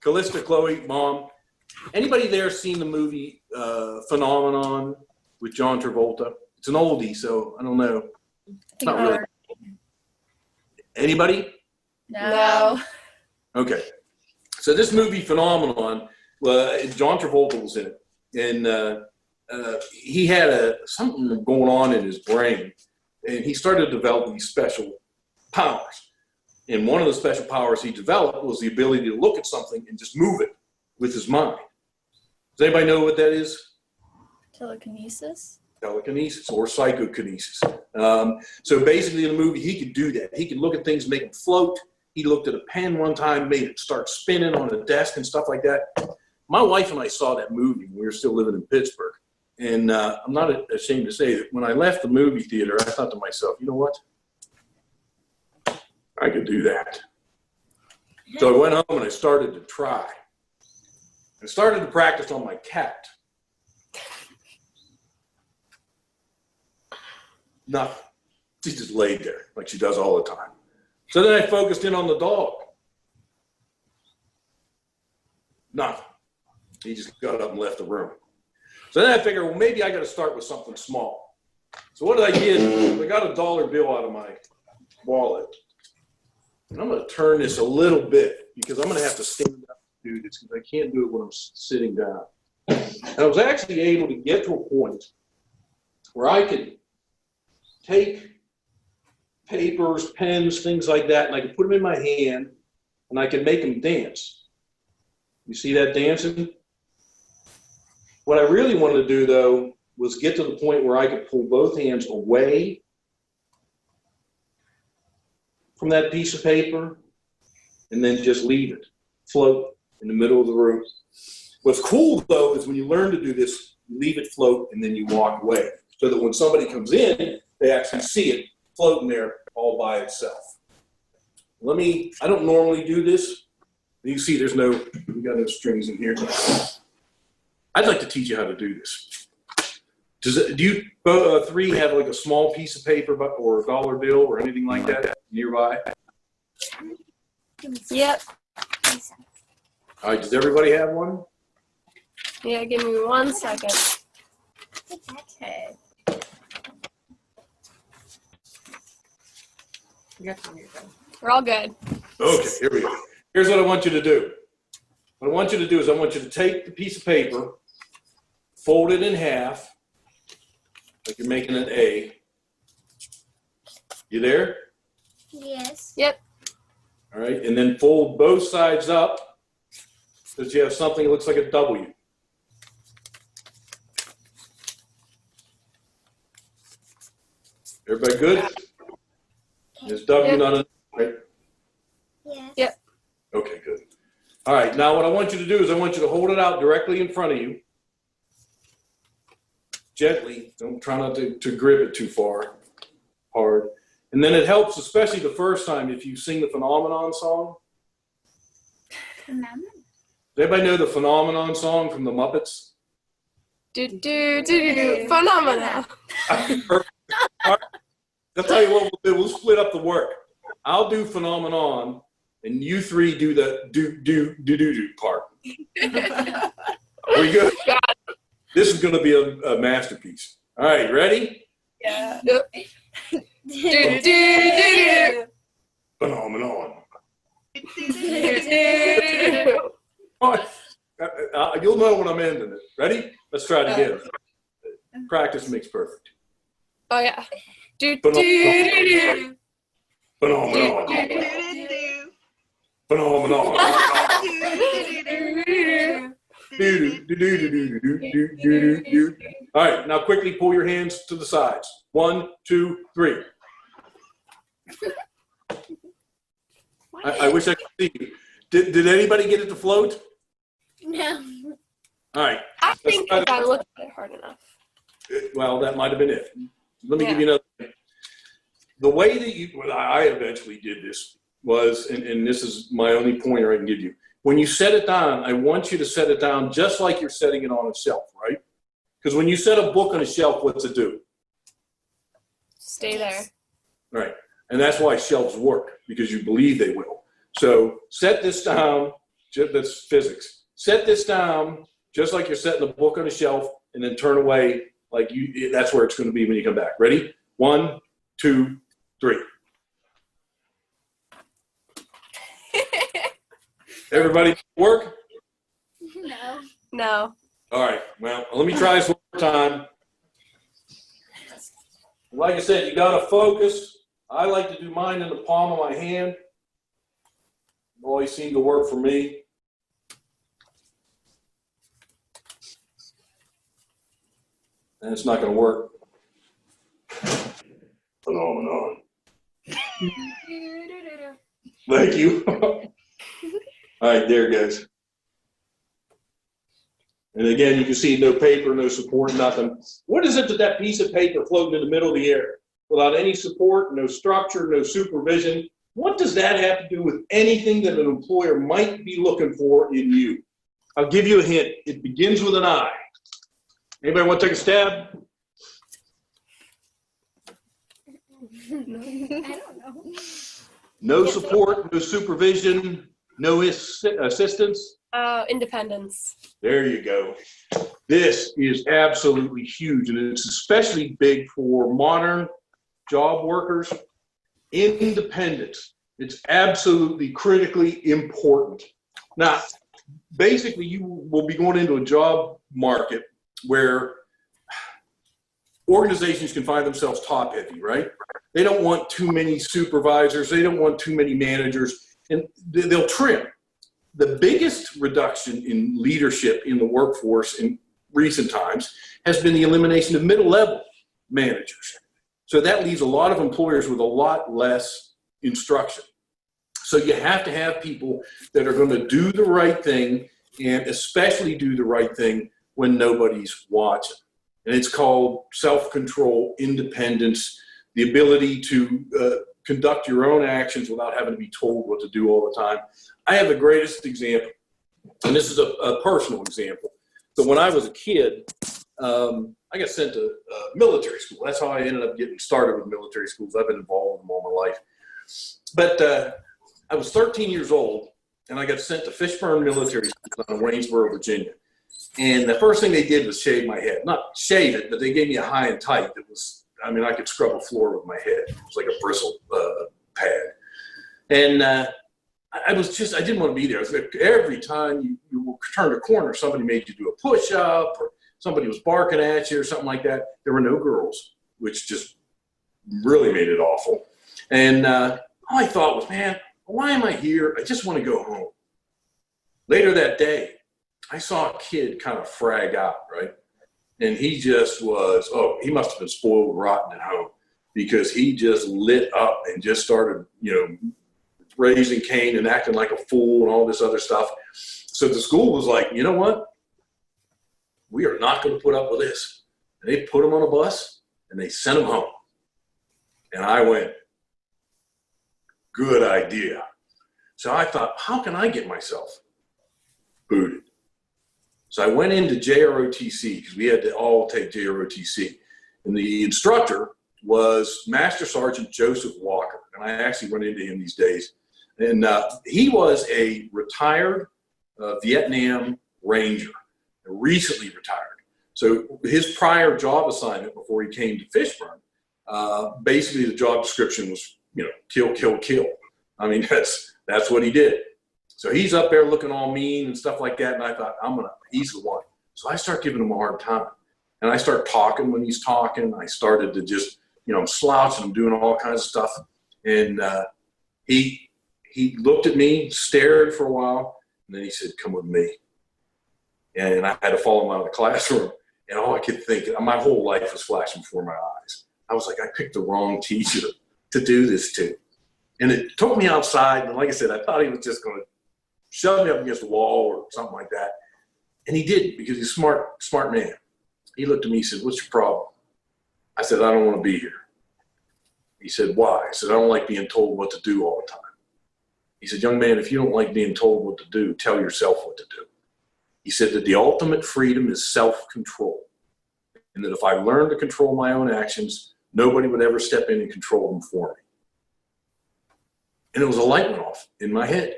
Speaker 2: Callista, Chloe, Mom. Anybody there seen the movie Phenomenon with John Travolta? It's an oldie, so I don't know. Not really. Anybody?
Speaker 4: No.
Speaker 2: Okay. So this movie Phenomenon, John Travolta was in it, and he had something going on in his brain, and he started developing these special powers. And one of the special powers he developed was the ability to look at something and just move it with his mind. Does anybody know what that is?
Speaker 4: Telekinesis?
Speaker 2: Telekinesis or psychokinesis. So basically in the movie, he could do that. He could look at things, make them float. He looked at a pen one time, made it start spinning on a desk and stuff like that. My wife and I saw that movie when we were still living in Pittsburgh. And I'm not ashamed to say that when I left the movie theater, I thought to myself, you know what? I could do that. So I went home and I started to try. I started to practice on my cat. Nothing. She just laid there like she does all the time. So then I focused in on the dog. Nothing. He just got up and left the room. So then I figured, well, maybe I got to start with something small. So what did I get? I got a $1 bill out of my wallet. And I'm going to turn this a little bit because I'm going to have to stand up to do this because I can't do it when I'm sitting down. And I was actually able to get to a point where I could take papers, pens, things like that, and I could put them in my hand and I could make them dance. You see that dancing? What I really wanted to do, though, was get to the point where I could pull both hands away from that piece of paper and then just leave it float in the middle of the room. What's cool, though, is when you learn to do this, you leave it float and then you walk away so that when somebody comes in, they actually see it floating there all by itself. I don't normally do this. You can see we got no strings in here. I'd like to teach you how to do this. Do you three have like a small piece of paper or a $1 bill or anything like that nearby?
Speaker 3: Yep.
Speaker 2: All right, does everybody have one?
Speaker 3: Yeah, give me 1 second.
Speaker 5: Okay. You got to on your phone.
Speaker 3: We're all good.
Speaker 2: Okay, here we go. Here's what I want you to do. What I want you to do is I want you to take the piece of paper, fold it in half, like you're making an A. You there?
Speaker 5: Yes.
Speaker 3: Yep.
Speaker 2: All right, and then fold both sides up so that you have something that looks like a W. Everybody good? Is W
Speaker 3: Yep.
Speaker 2: not enough, right?
Speaker 5: Yes.
Speaker 3: Yep.
Speaker 2: Okay, good. All right, now what I want you to do is I want you to hold it out directly in front of you. Gently, don't try not to grip it too hard. And then it helps, especially the first time, if you sing the Phenomenon song. Does everybody know the Phenomenon song from the Muppets?
Speaker 3: Phenomena.
Speaker 2: I'll tell you what we'll do. We'll split up the work. I'll do Phenomenon, and you three do the do part. Are we good? This is going to be a masterpiece. All right, ready?
Speaker 3: Yeah.
Speaker 2: Phenomenon. You'll know when I'm ending it. Ready? Let's try it again. Practice makes perfect.
Speaker 3: Oh yeah.
Speaker 2: Phenomenon. Phenomenon. Phenomenon. All right, now quickly pull your hands to the sides. 1, 2, 3. I wish I could see you. Did anybody get it to float?
Speaker 5: No.
Speaker 2: All right.
Speaker 3: I think if I looked at it hard enough.
Speaker 2: Well, that might have been it. Let me give you another thing. The way that I eventually did this was, and this is my only pointer I can give you. When you set it down, I want you to set it down just like you're setting it on a shelf, right? Because when you set a book on a shelf, what's it do?
Speaker 3: Stay there.
Speaker 2: Right. And that's why shelves work, because you believe they will. So set this down, that's physics. Set this down just like you're setting a book on a shelf, and then turn away like that's where it's going to be when you come back. Ready? 1, 2, 3. Everybody work?
Speaker 5: No.
Speaker 3: No.
Speaker 2: All right. Well, let me try this one more time. Like I said, you got to focus. I like to do mine in the palm of my hand. It always seemed to work for me. And it's not going to work. Phenomenon. Thank you. All right, there it goes. And again, you can see no paper, no support, nothing. What is it that piece of paper floating in the middle of the air without any support, no structure, no supervision? What does that have to do with anything that an employer might be looking for in you? I'll give you a hint. It begins with an I. Anybody want to take a stab?
Speaker 5: I don't know.
Speaker 2: No support, no supervision, no assistance.
Speaker 3: Independence.
Speaker 2: There you go. This is absolutely huge, and it's especially big for modern job workers. Independence. It's absolutely critically important. Now, basically, you will be going into a job market where organizations can find themselves top heavy, right? They don't want too many supervisors. They don't want too many managers, and they'll trim. The biggest reduction in leadership in the workforce in recent times has been the elimination of middle-level managers. So that leaves a lot of employers with a lot less instruction. So you have to have people that are going to do the right thing, and especially do the right thing when nobody's watching. And it's called self-control, independence, the ability to conduct your own actions without having to be told what to do all the time. I have the greatest example, and this is a personal example. So when I was a kid, I got sent to military school. That's how I ended up getting started with military schools. I've been involved with them all my life. But I was 13 years old, and I got sent to Fishburne Military School in Waynesboro, Virginia. And the first thing they did was shave my head. Not shave it, but they gave me a high and tight that was, I mean, I could scrub a floor with my head. It was like a bristle pad. And I didn't want to be there. It was like every time you turned a corner, somebody made you do a push-up, or somebody was barking at you or something like that. There were no girls, which just really made it awful. And all I thought was, man, why am I here? I just want to go home. Later that day, I saw a kid kind of frag out, right? And he just was, he must have been spoiled rotten at home, because he just lit up and just started, raising Cain and acting like a fool and all this other stuff. So the school was like, you know what? We are not going to put up with this. And they put him on a bus and they sent him home. And I went, good idea. So I thought, how can I get myself booted? So I went into JROTC, because we had to all take JROTC. And the instructor was Master Sergeant Joseph Walker. And I actually run into him these days. And he was a retired Vietnam Ranger, recently retired. So his prior job assignment before he came to Fishburne, basically the job description was, kill, kill, kill. I mean, that's what he did. So he's up there looking all mean and stuff like that. And I thought, he's the one. So I start giving him a hard time. And I start talking when he's talking. I started to just, I'm slouching, I'm doing all kinds of stuff. And he looked at me, stared for a while, and then he said, come with me. And I had to follow him out of the classroom. And all I could think, my whole life was flashing before my eyes. I was like, I picked the wrong teacher to do this to. And it took me outside. And like I said, I thought he was just going to shove me up against the wall or something like that. And he didn't, because he's a smart man. He looked at me, he said, what's your problem? I said, I don't want to be here. He said, why? I said, I don't like being told what to do all the time. He said, young man, if you don't like being told what to do, tell yourself what to do. He said that the ultimate freedom is self-control. And that if I learned to control my own actions, nobody would ever step in and control them for me. And it was a light went off in my head.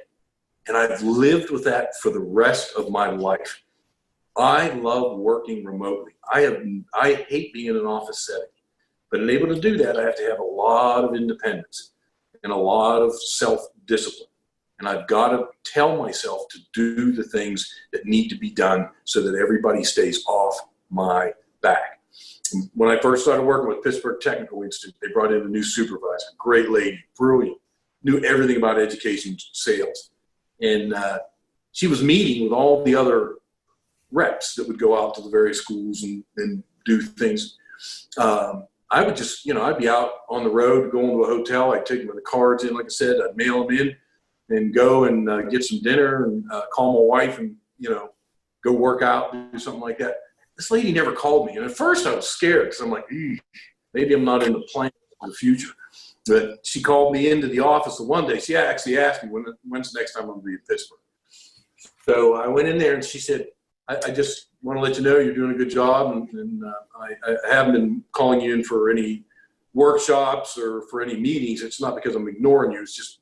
Speaker 2: And I've lived with that for the rest of my life. I love working remotely. I hate being in an office setting. But in able to do that, I have to have a lot of independence and a lot of self-discipline. And I've got to tell myself to do the things that need to be done so that everybody stays off my back. When I first started working with Pittsburgh Technical Institute, they brought in a new supervisor, great lady, brilliant, knew everything about education sales. And she was meeting with all the other reps that would go out to the various schools and do things. I would just, I'd be out on the road, going to a hotel. I'd take them the cards in, like I said, I'd mail them in and go and get some dinner and call my wife and, go work out, do something like that. This lady never called me. And at first I was scared because I'm like, maybe I'm not in the plan for the future. But she called me into the office one day. She actually asked me, when's the next time I'm going to be in Pittsburgh? So I went in there and she said, I just want to let you know you're doing a good job. And I haven't been calling you in for any workshops or for any meetings. It's not because I'm ignoring you. It's just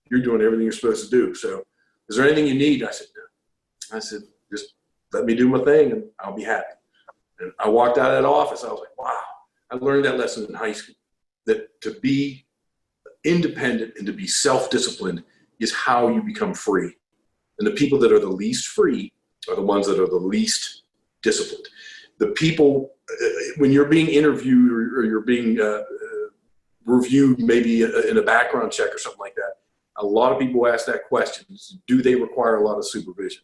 Speaker 2: you're doing everything you're supposed to do. So is there anything you need? I said, no. I said, just let me do my thing and I'll be happy. And I walked out of that office. I was like, wow, I learned that lesson in high school, that to be independent and to be self-disciplined is how you become free. And the people that are the least free are the ones that are the least disciplined. The people, when you're being interviewed or you're being reviewed maybe in a background check or something like that, a lot of people ask that question, do they require a lot of supervision?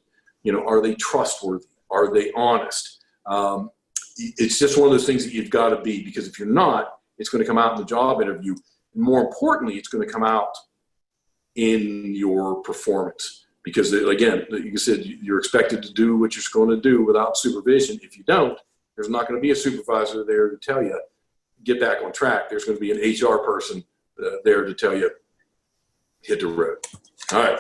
Speaker 2: Are they trustworthy? Are they honest? It's just one of those things that you've got to be, because if you're not, it's going to come out in the job interview. And more importantly, it's going to come out in your performance. Because again, like you said, you're expected to do what you're going to do without supervision. If you don't, there's not going to be a supervisor there to tell you, get back on track. There's going to be an HR person there to tell you, hit the road. All right.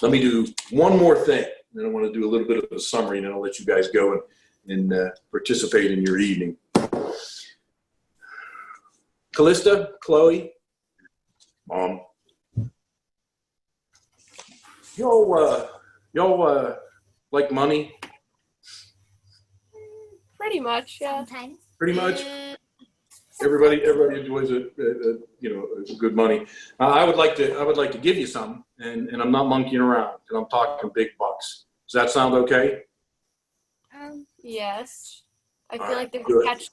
Speaker 2: Let me do one more thing. Then I want to do a little bit of a summary, and then I'll let you guys go and participate in your evening. Callista, Chloe, y'all like money?
Speaker 3: Pretty much, yeah.
Speaker 5: Sometimes.
Speaker 2: Pretty much. Everybody enjoys good money. I would like to give you some, and I'm not monkeying around, and I'm talking big bucks. Does that sound okay?
Speaker 3: Yes. I feel
Speaker 2: All
Speaker 3: like there's
Speaker 2: right,
Speaker 3: a catch.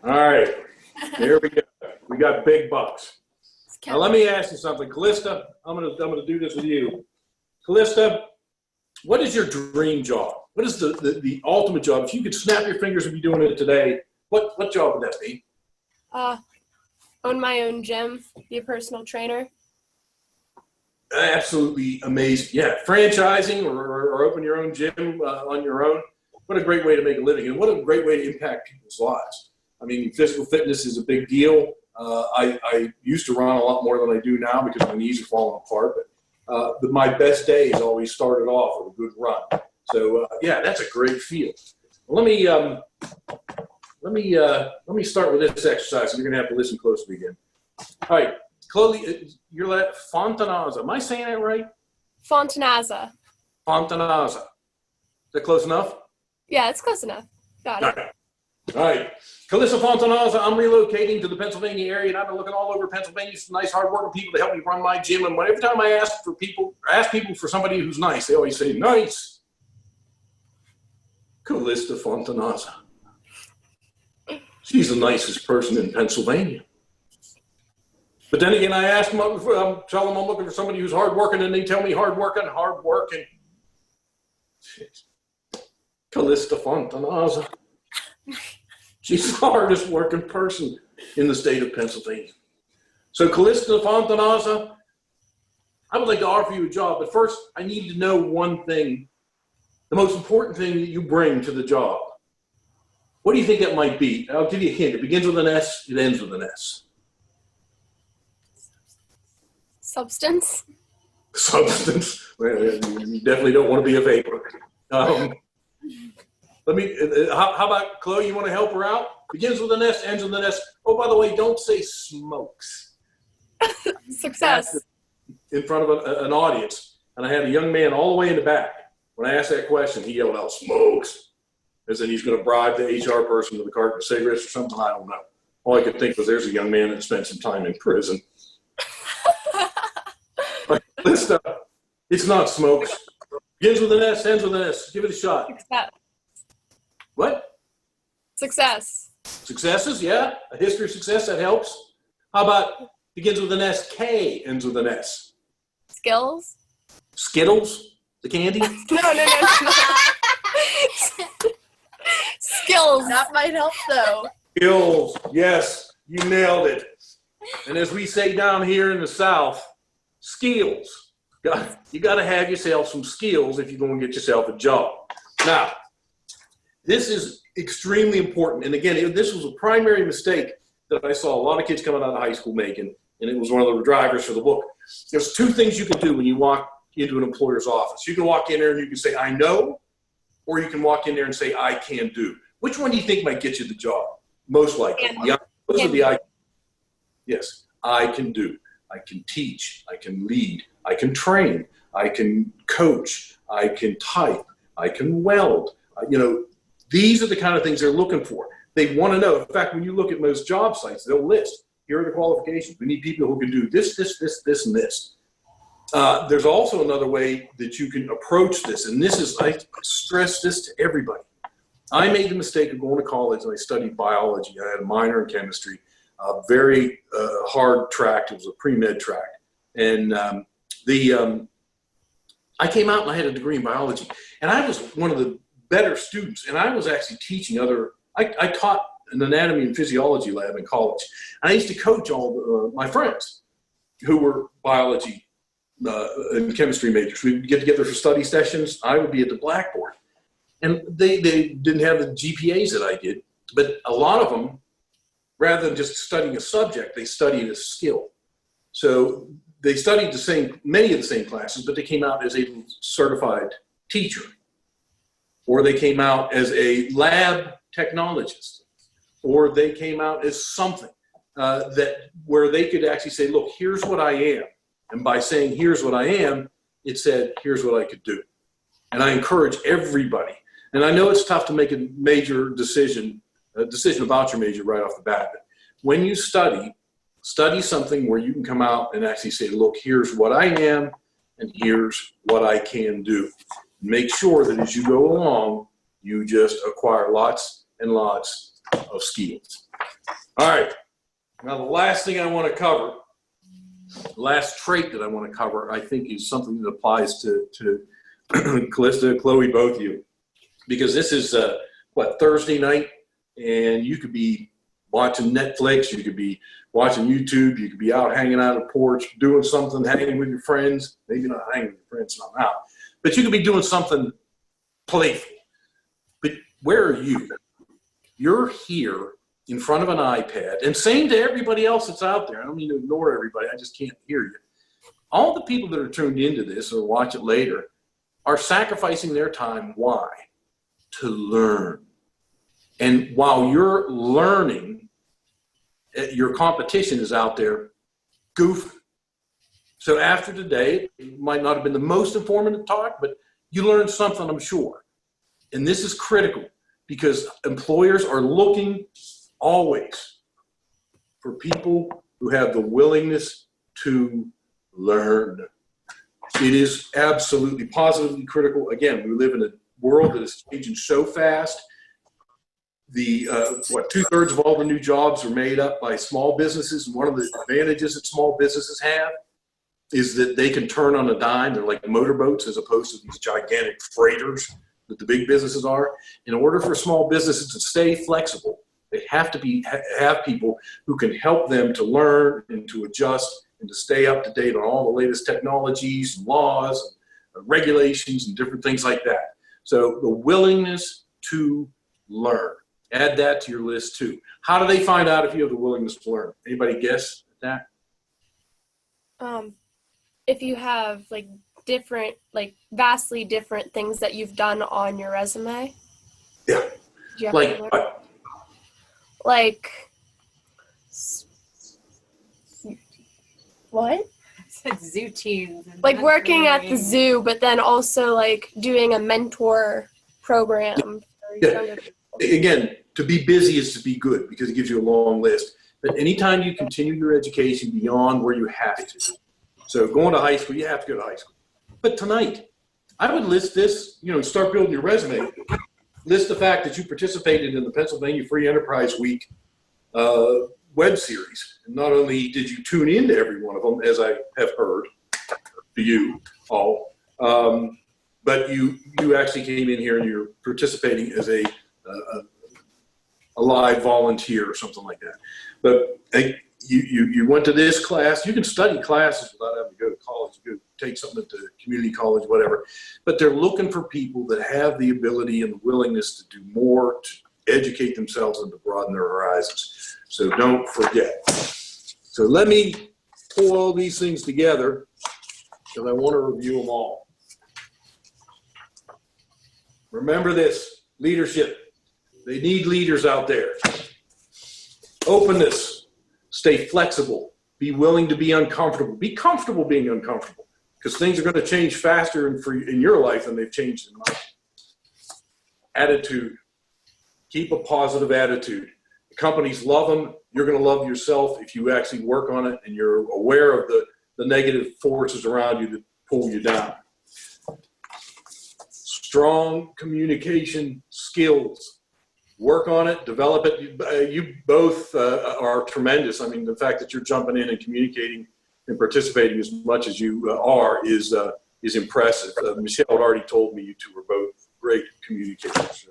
Speaker 2: All right, here we go. We got big bucks. Now let me ask you something, Callista. I'm gonna do this with you, Callista. What is your dream job? What is the ultimate job? If you could snap your fingers and be doing it today, what job would that be?
Speaker 3: Own my own gym, be a personal trainer.
Speaker 2: Absolutely amazing. Yeah, franchising or open your own gym on your own. What a great way to make a living, and what a great way to impact people's lives. I mean, physical fitness is a big deal. I used to run a lot more than I do now because my knees are falling apart. But my best days always started off with a good run. So yeah, that's a great field. Well, let me start with this exercise. You're going to have to listen closely again. All right, Chloe, you're at Fontanaza. Am I saying that right?
Speaker 3: Fontanaza.
Speaker 2: Fontanaza. Is that close enough?
Speaker 3: Yeah, it's close enough. Got it.
Speaker 2: All right. Calissa Fontanaza, I'm relocating to the Pennsylvania area, and I've been looking all over Pennsylvania for nice, hard-working people to help me run my gym. And every time I ask people for somebody who's nice, they always say, nice. Calista Fontanaza. She's the nicest person in Pennsylvania. But then again, I ask them, tell them I'm looking for somebody who's hard-working, and they tell me hard-working. Calista Fontanaza. She's the hardest working person in the state of Pennsylvania. So Calista Fontanaza, I would like to offer you a job, but first I need to know one thing, the most important thing that you bring to the job. What do you think that might be? I'll give you a hint. It begins with an S, it ends with an S.
Speaker 3: Substance?
Speaker 2: Substance. Well, you definitely don't want to be a vapor. How about Chloe? You want to help her out? Begins with an S, ends with an S. Oh, by the way, don't say smokes.
Speaker 3: Success.
Speaker 2: In front of an audience. And I had a young man all the way in the back. When I asked that question, he yelled out, smokes. As in he's going to bribe the HR person with a carton of cigarettes or something. I don't know. All I could think was there's a young man that spent some time in prison. It's not smokes. Begins with an S, ends with an S. Give it a shot.
Speaker 3: Success.
Speaker 2: What?
Speaker 3: Success.
Speaker 2: Successes, yeah. A history of success, that helps. How about begins with an S, K, ends with an S?
Speaker 3: Skills.
Speaker 2: Skittles, the candy?
Speaker 3: No. Skills.
Speaker 4: That might help though.
Speaker 2: Skills, yes, you nailed it. And as we say down here in the South, skills. You got to have yourself some skills if you're going to get yourself a job. Now, this is extremely important. And again, this was a primary mistake that I saw a lot of kids coming out of high school making, and it was one of the drivers for the book. There's two things you can do when you walk into an employer's office. You can walk in there and you can say, I know, or you can walk in there and say, I can do. Which one do you think might get you the job? Most likely. Those are the I. Yes, I can do. I can teach. I can lead. I can train. I can coach. I can type. I can weld. These are the kind of things they're looking for. They want to know. In fact, when you look at most job sites, they'll list, here are the qualifications. We need people who can do this, and this. There's also another way that you can approach this, and I stress this to everybody. I made the mistake of going to college and I studied biology. I had a minor in chemistry, a very hard track. It was a pre-med track. And I came out and I had a degree in biology. And I was one of the better students. And I was actually teaching I taught an anatomy and physiology lab in college. And I used to coach all my friends who were biology and chemistry majors. We'd get together for study sessions. I would be at the blackboard. And they didn't have the GPAs that I did. But a lot of them, rather than just studying a subject, they studied a skill. So they studied many of the same classes, but they came out as a certified teacher. Or they came out as a lab technologist. Or they came out as something where they could actually say, look, here's what I am. And by saying, here's what I am, it said, here's what I could do. And I encourage everybody. And I know it's tough to make a decision about your major right off the bat. But when you study something where you can come out and actually say, look, here's what I am and here's what I can do. Make sure that as you go along, you just acquire lots and lots of skills. All right. Now, the last thing I want to cover, the last trait that I want to cover, I think is something that applies to Callista, Chloe, both of you. Because this is, Thursday night, and you could be watching Netflix, you could be watching YouTube, you could be out hanging out on the porch, doing something, hanging with your friends. Maybe not hanging with your friends, not out. But you could be doing something playful. But where are you? You're here in front of an iPad, and same to everybody else that's out there. I don't mean to ignore everybody, I just can't hear you. All the people that are tuned into this or watch it later are sacrificing their time. Why? To learn. And while you're learning, your competition is out there goofing. So after today, it might not have been the most informative talk, but you learned something, I'm sure. And this is critical because employers are looking always for people who have the willingness to learn. It is absolutely positively critical. Again, we live in a world that is changing so fast. The 2/3 of all the new jobs are made up by small businesses. And one of the advantages that small businesses have is that they can turn on a dime. They're like motorboats as opposed to these gigantic freighters that the big businesses are. In order for small businesses to stay flexible, they have to have people who can help them to learn and to adjust and to stay up to date on all the latest technologies and laws and regulations and different things like that. So the willingness to learn. Add that to your list too. How do they find out if you have the willingness to learn? Anybody guess at that?
Speaker 3: If you have like different, like vastly different things that you've done on your resume.
Speaker 2: Yeah. Like what?
Speaker 3: Like what?
Speaker 6: Said zoo teams.
Speaker 3: Like working at the zoo, but then also like doing a mentor program for younger people.
Speaker 2: Again, to be busy is to be good because it gives you a long list. But anytime you continue your education beyond where you have to. So going to high school, you have to go to high school. But tonight, I would list this, start building your resume. List the fact that you participated in the Pennsylvania Free Enterprise Week web series. And not only did you tune into every one of them, as I have heard, to you all, but you actually came in here and you're participating as a live volunteer or something like that. But you went to this class. You can study classes without having to go to college. You go take something at the community college, whatever. But they're looking for people that have the ability and the willingness to do more, to educate themselves and to broaden their horizons. So don't forget. So let me pull all these things together because I want to review them all. Remember this, leadership. They need leaders out there. Openness. Stay flexible. Be willing to be uncomfortable. Be comfortable being uncomfortable because things are going to change faster in your life than they've changed in mine. Attitude. Keep a positive attitude. The companies love them. You're going to love yourself if you actually work on it and you're aware of the negative forces around you that pull you down. Strong communication skills. Work on it, develop it. You both are tremendous. I mean, the fact that you're jumping in and communicating and participating as much as you are is impressive. Michelle had already told me you two were both great communicators.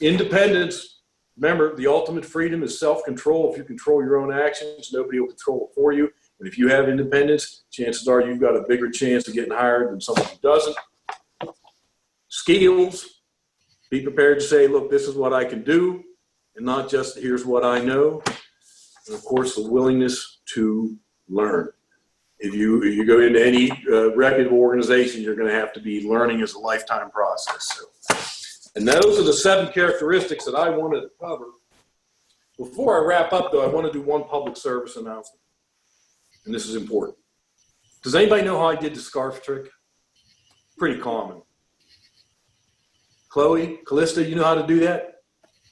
Speaker 2: Independence. Remember, the ultimate freedom is self-control. If you control your own actions, nobody will control it for you. And if you have independence, chances are you've got a bigger chance of getting hired than someone who doesn't. Skills. Be prepared to say, look, this is what I can do, and not just here's what I know. And of course, the willingness to learn. If you go into any reputable organization, you're going to have to be learning as a lifetime process. So, and those are the 7 characteristics that I wanted to cover. Before I wrap up, though, I want to do one public service announcement, and this is important. Does anybody know how I did the scarf trick? Pretty common. Chloe, Callista, you know how to do that?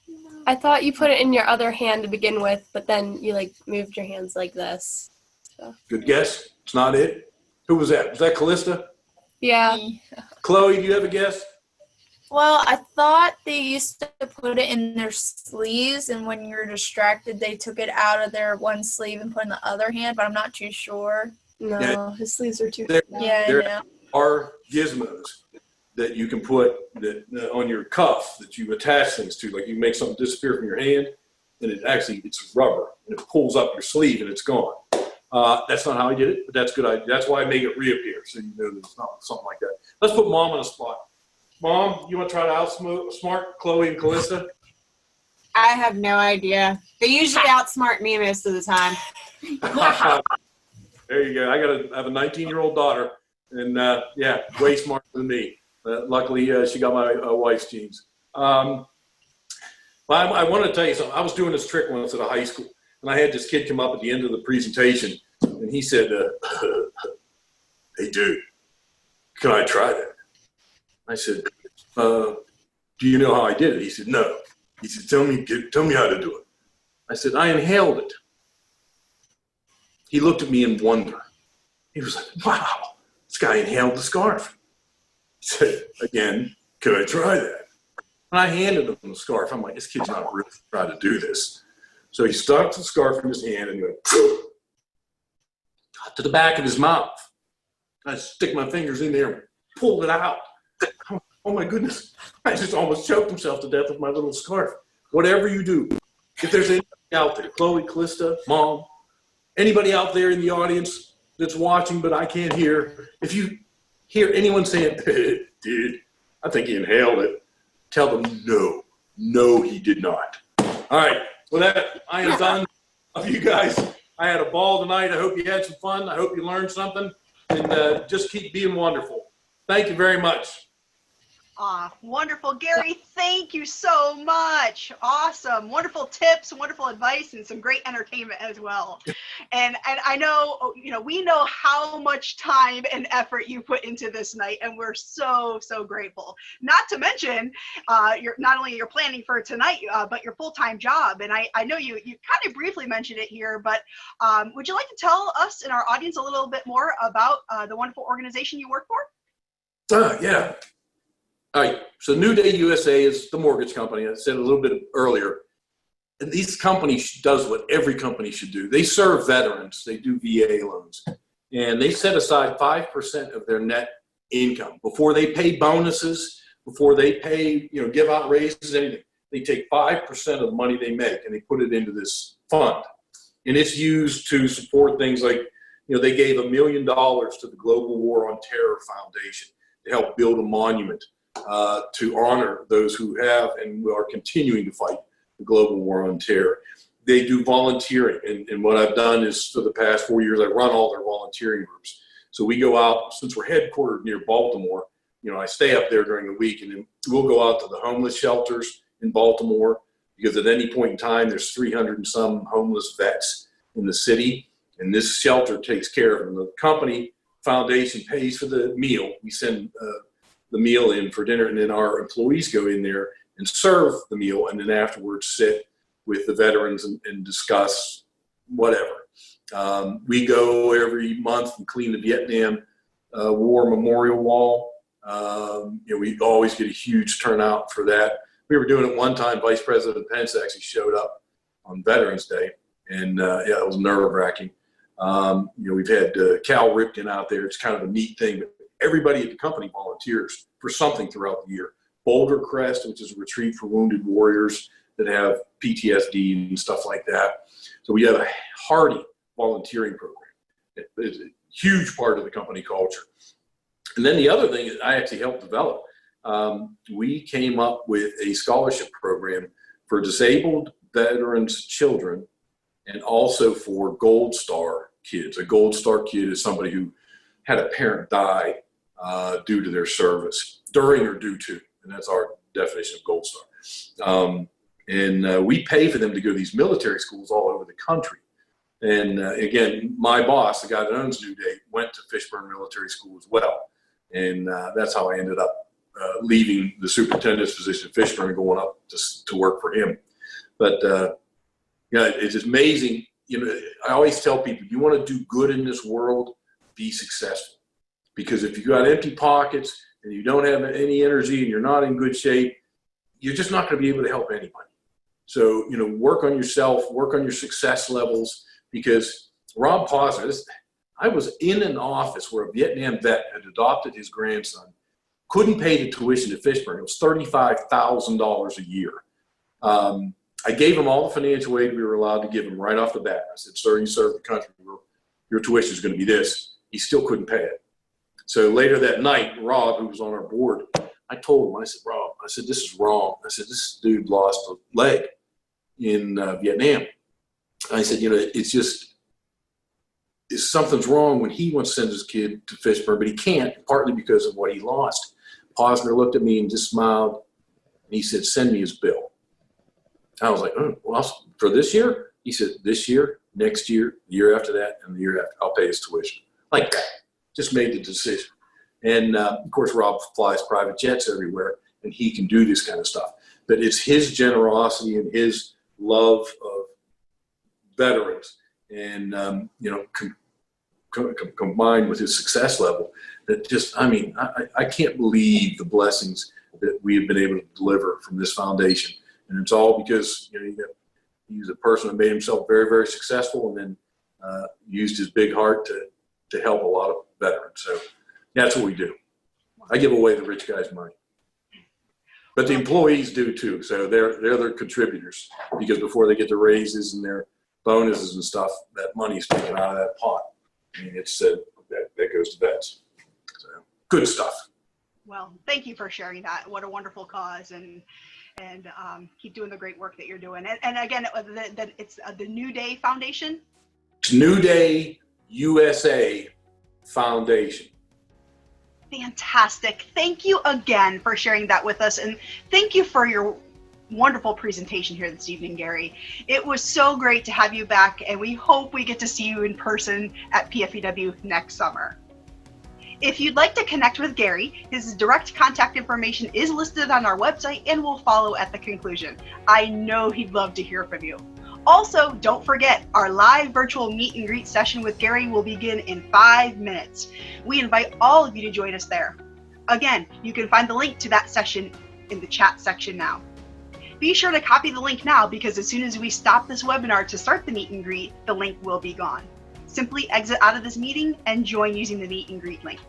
Speaker 5: No.
Speaker 3: I thought you put it in your other hand to begin with, but then you like moved your hands like this. So.
Speaker 2: Good guess. It's not it. Who was that? Was that Callista?
Speaker 3: Yeah.
Speaker 2: Chloe, do you have a guess?
Speaker 4: Well, I thought they used to put it in their sleeves, and when you're distracted, they took it out of their one sleeve and put it in the other hand, but I'm not too sure.
Speaker 3: No,
Speaker 2: Yeah.
Speaker 3: his sleeves are too
Speaker 2: There-
Speaker 3: small.
Speaker 4: Yeah, I
Speaker 2: There
Speaker 4: know.
Speaker 2: are gizmos that you can put on your cuff that you attach things to. Like you make something disappear from your hand, and it's rubber, and it pulls up your sleeve, and it's gone. That's not how I did it, but that's good idea. That's why I make it reappear, so you know that it's not something like that. Let's put Mom on the spot. Mom, you want to try to outsmart Chloe and Callista?
Speaker 6: I have no idea. They usually outsmart me most of the time.
Speaker 2: There you go. I have a 19-year-old daughter, and yeah, way smarter than me. Luckily, she got my wife's genes. I want to tell you something. I was doing this trick once at a high school, and I had this kid come up at the end of the presentation, and he said, "Hey, dude, can I try that?" I said, "Do you know how I did it?" He said, "No." He said, tell me how to do it." I said, "I inhaled it." He looked at me in wonder. He was like, "Wow, this guy inhaled the scarf." He said, "Again, can I try that?" And I handed him the scarf. I'm like, this kid's not really trying to do this. So he stuck the scarf in his hand and he went, got to the back of his mouth. I stick my fingers in there and pulled it out. Oh my goodness. I just almost choked himself to death with my little scarf. Whatever you do, if there's anybody out there, Chloe, Callista, Mom, anybody out there in the audience that's watching but I can't hear, if you hear anyone saying, "Dude, I think he inhaled it," tell them no, he did not. All right, with that, I am done. Of you guys, I had a ball tonight. I hope you had some fun. I hope you learned something, and just keep being wonderful. Thank you very much.
Speaker 1: Wonderful. Gary, thank you so much. Awesome. Wonderful tips, wonderful advice, and some great entertainment as well. And I know, we know how much time and effort you put into this night, and we're so, so grateful. Not to mention, not only your planning for tonight, but your full-time job. And I know you kind of briefly mentioned it here, but would you like to tell us and our audience a little bit more about the wonderful organization you work for?
Speaker 2: Yeah. All right, so New Day USA is the mortgage company. I said a little bit earlier. And these companies does what every company should do. They serve veterans. They do VA loans. And they set aside 5% of their net income. Before they pay bonuses, before they pay, give out raises, anything. They take 5% of the money they make and they put it into this fund. And it's used to support things like, they gave $1 million to the Global War on Terror Foundation to help build a monument to honor those who have and are continuing to fight the global war on terror. They do volunteering, and what I've done is for the past 4 years, I run all their volunteering groups. So we go out, since we're headquartered near Baltimore, I stay up there during the week, and then we'll go out to the homeless shelters in Baltimore, because at any point in time, there's 300 and some homeless vets in the city, and this shelter takes care of them. The company foundation pays for the meal. We send the meal in for dinner, and then our employees go in there and serve the meal, and then afterwards sit with the veterans and discuss whatever. We go every month and clean the Vietnam War Memorial Wall. We always get a huge turnout for that. We were doing it one time. Vice President Pence actually showed up on Veterans Day, and it was nerve-wracking. We've had Cal Ripken out there. It's kind of a neat thing, but everybody at the company volunteers for something throughout the year. Boulder Crest, which is a retreat for wounded warriors that have PTSD and stuff like that. So we have a hearty volunteering program. It's a huge part of the company culture. And then the other thing that I actually helped develop, we came up with a scholarship program for disabled veterans' children and also for Gold Star kids. A Gold Star kid is somebody who had a parent die due to their service, during or due to, and that's our definition of Gold Star. We pay for them to go to these military schools all over the country. And again, my boss, the guy that owns New Day, went to Fishburne Military School as well. And that's how I ended up leaving the superintendent's position at Fishburne and going up to work for him. But it's amazing. I always tell people, you want to do good in this world, be successful. Because if you got empty pockets and you don't have any energy and you're not in good shape, you're just not going to be able to help anybody. So, work on yourself, work on your success levels, because Rob Posner, I was in an office where a Vietnam vet had adopted his grandson, couldn't pay the tuition to Fishburne. It was $35,000 a year. I gave him all the financial aid we were allowed to give him right off the bat. I said, sir, you serve the country. Your tuition is going to be this. He still couldn't pay it. So later that night, Rob, who was on our board, I told him, I said, Rob, this is wrong. I said, this dude lost a leg in Vietnam. I said, something's wrong when he wants to send his kid to Fishburne, but he can't, partly because of what he lost. Posner looked at me and just smiled, and he said, send me his bill. I was like, well, for this year? He said, this year, next year, the year after that, and the year after, I'll pay his tuition. Like that. Just made the decision. And, of course, Rob flies private jets everywhere, and he can do this kind of stuff. But it's his generosity and his love of veterans and, combined with his success level that just, I can't believe the blessings that we have been able to deliver from this foundation. And it's all because, he's a person who made himself very, very successful and then used his big heart to help a lot of veterans. So that's what we do. I give away the rich guy's money. But the employees do too. So they're their contributors, because before they get their raises and their bonuses and stuff, that money is taken out of that pot. It's that goes to vets. So good stuff.
Speaker 1: Well, thank you for sharing that. What a wonderful cause, and keep doing the great work that you're doing. And again, it's the New Day Foundation.
Speaker 2: It's New Day USA Foundation.
Speaker 1: Fantastic. Thank you again for sharing that with us, and thank you for your wonderful presentation here this evening, Gary. It was so great to have you back, and we hope we get to see you in person at PFEW next summer. If you'd like to connect with Gary, his direct contact information is listed on our website and will follow at the conclusion. I know he'd love to hear from you. Also, don't forget, our live virtual meet and greet session with Gary will begin in 5 minutes. We invite all of you to join us there. Again, you can find the link to that session in the chat section now. Be sure to copy the link now, because as soon as we stop this webinar to start the meet and greet, the link will be gone. Simply exit out of this meeting and join using the meet and greet link.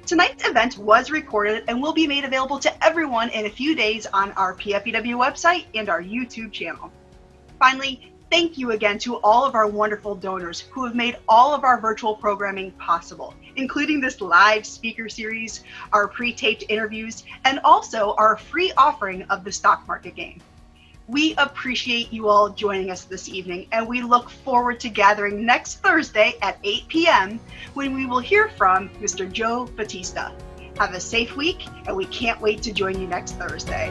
Speaker 1: Tonight's event was recorded and will be made available to everyone in a few days on our PFEW website and our YouTube channel. Finally, thank you again to all of our wonderful donors who have made all of our virtual programming possible, including this live speaker series, our pre-taped interviews, and also our free offering of the stock market game. We appreciate you all joining us this evening, and we look forward to gathering next Thursday at 8 p.m. when we will hear from Mr. Joe Batista. Have a safe week, and we can't wait to join you next Thursday.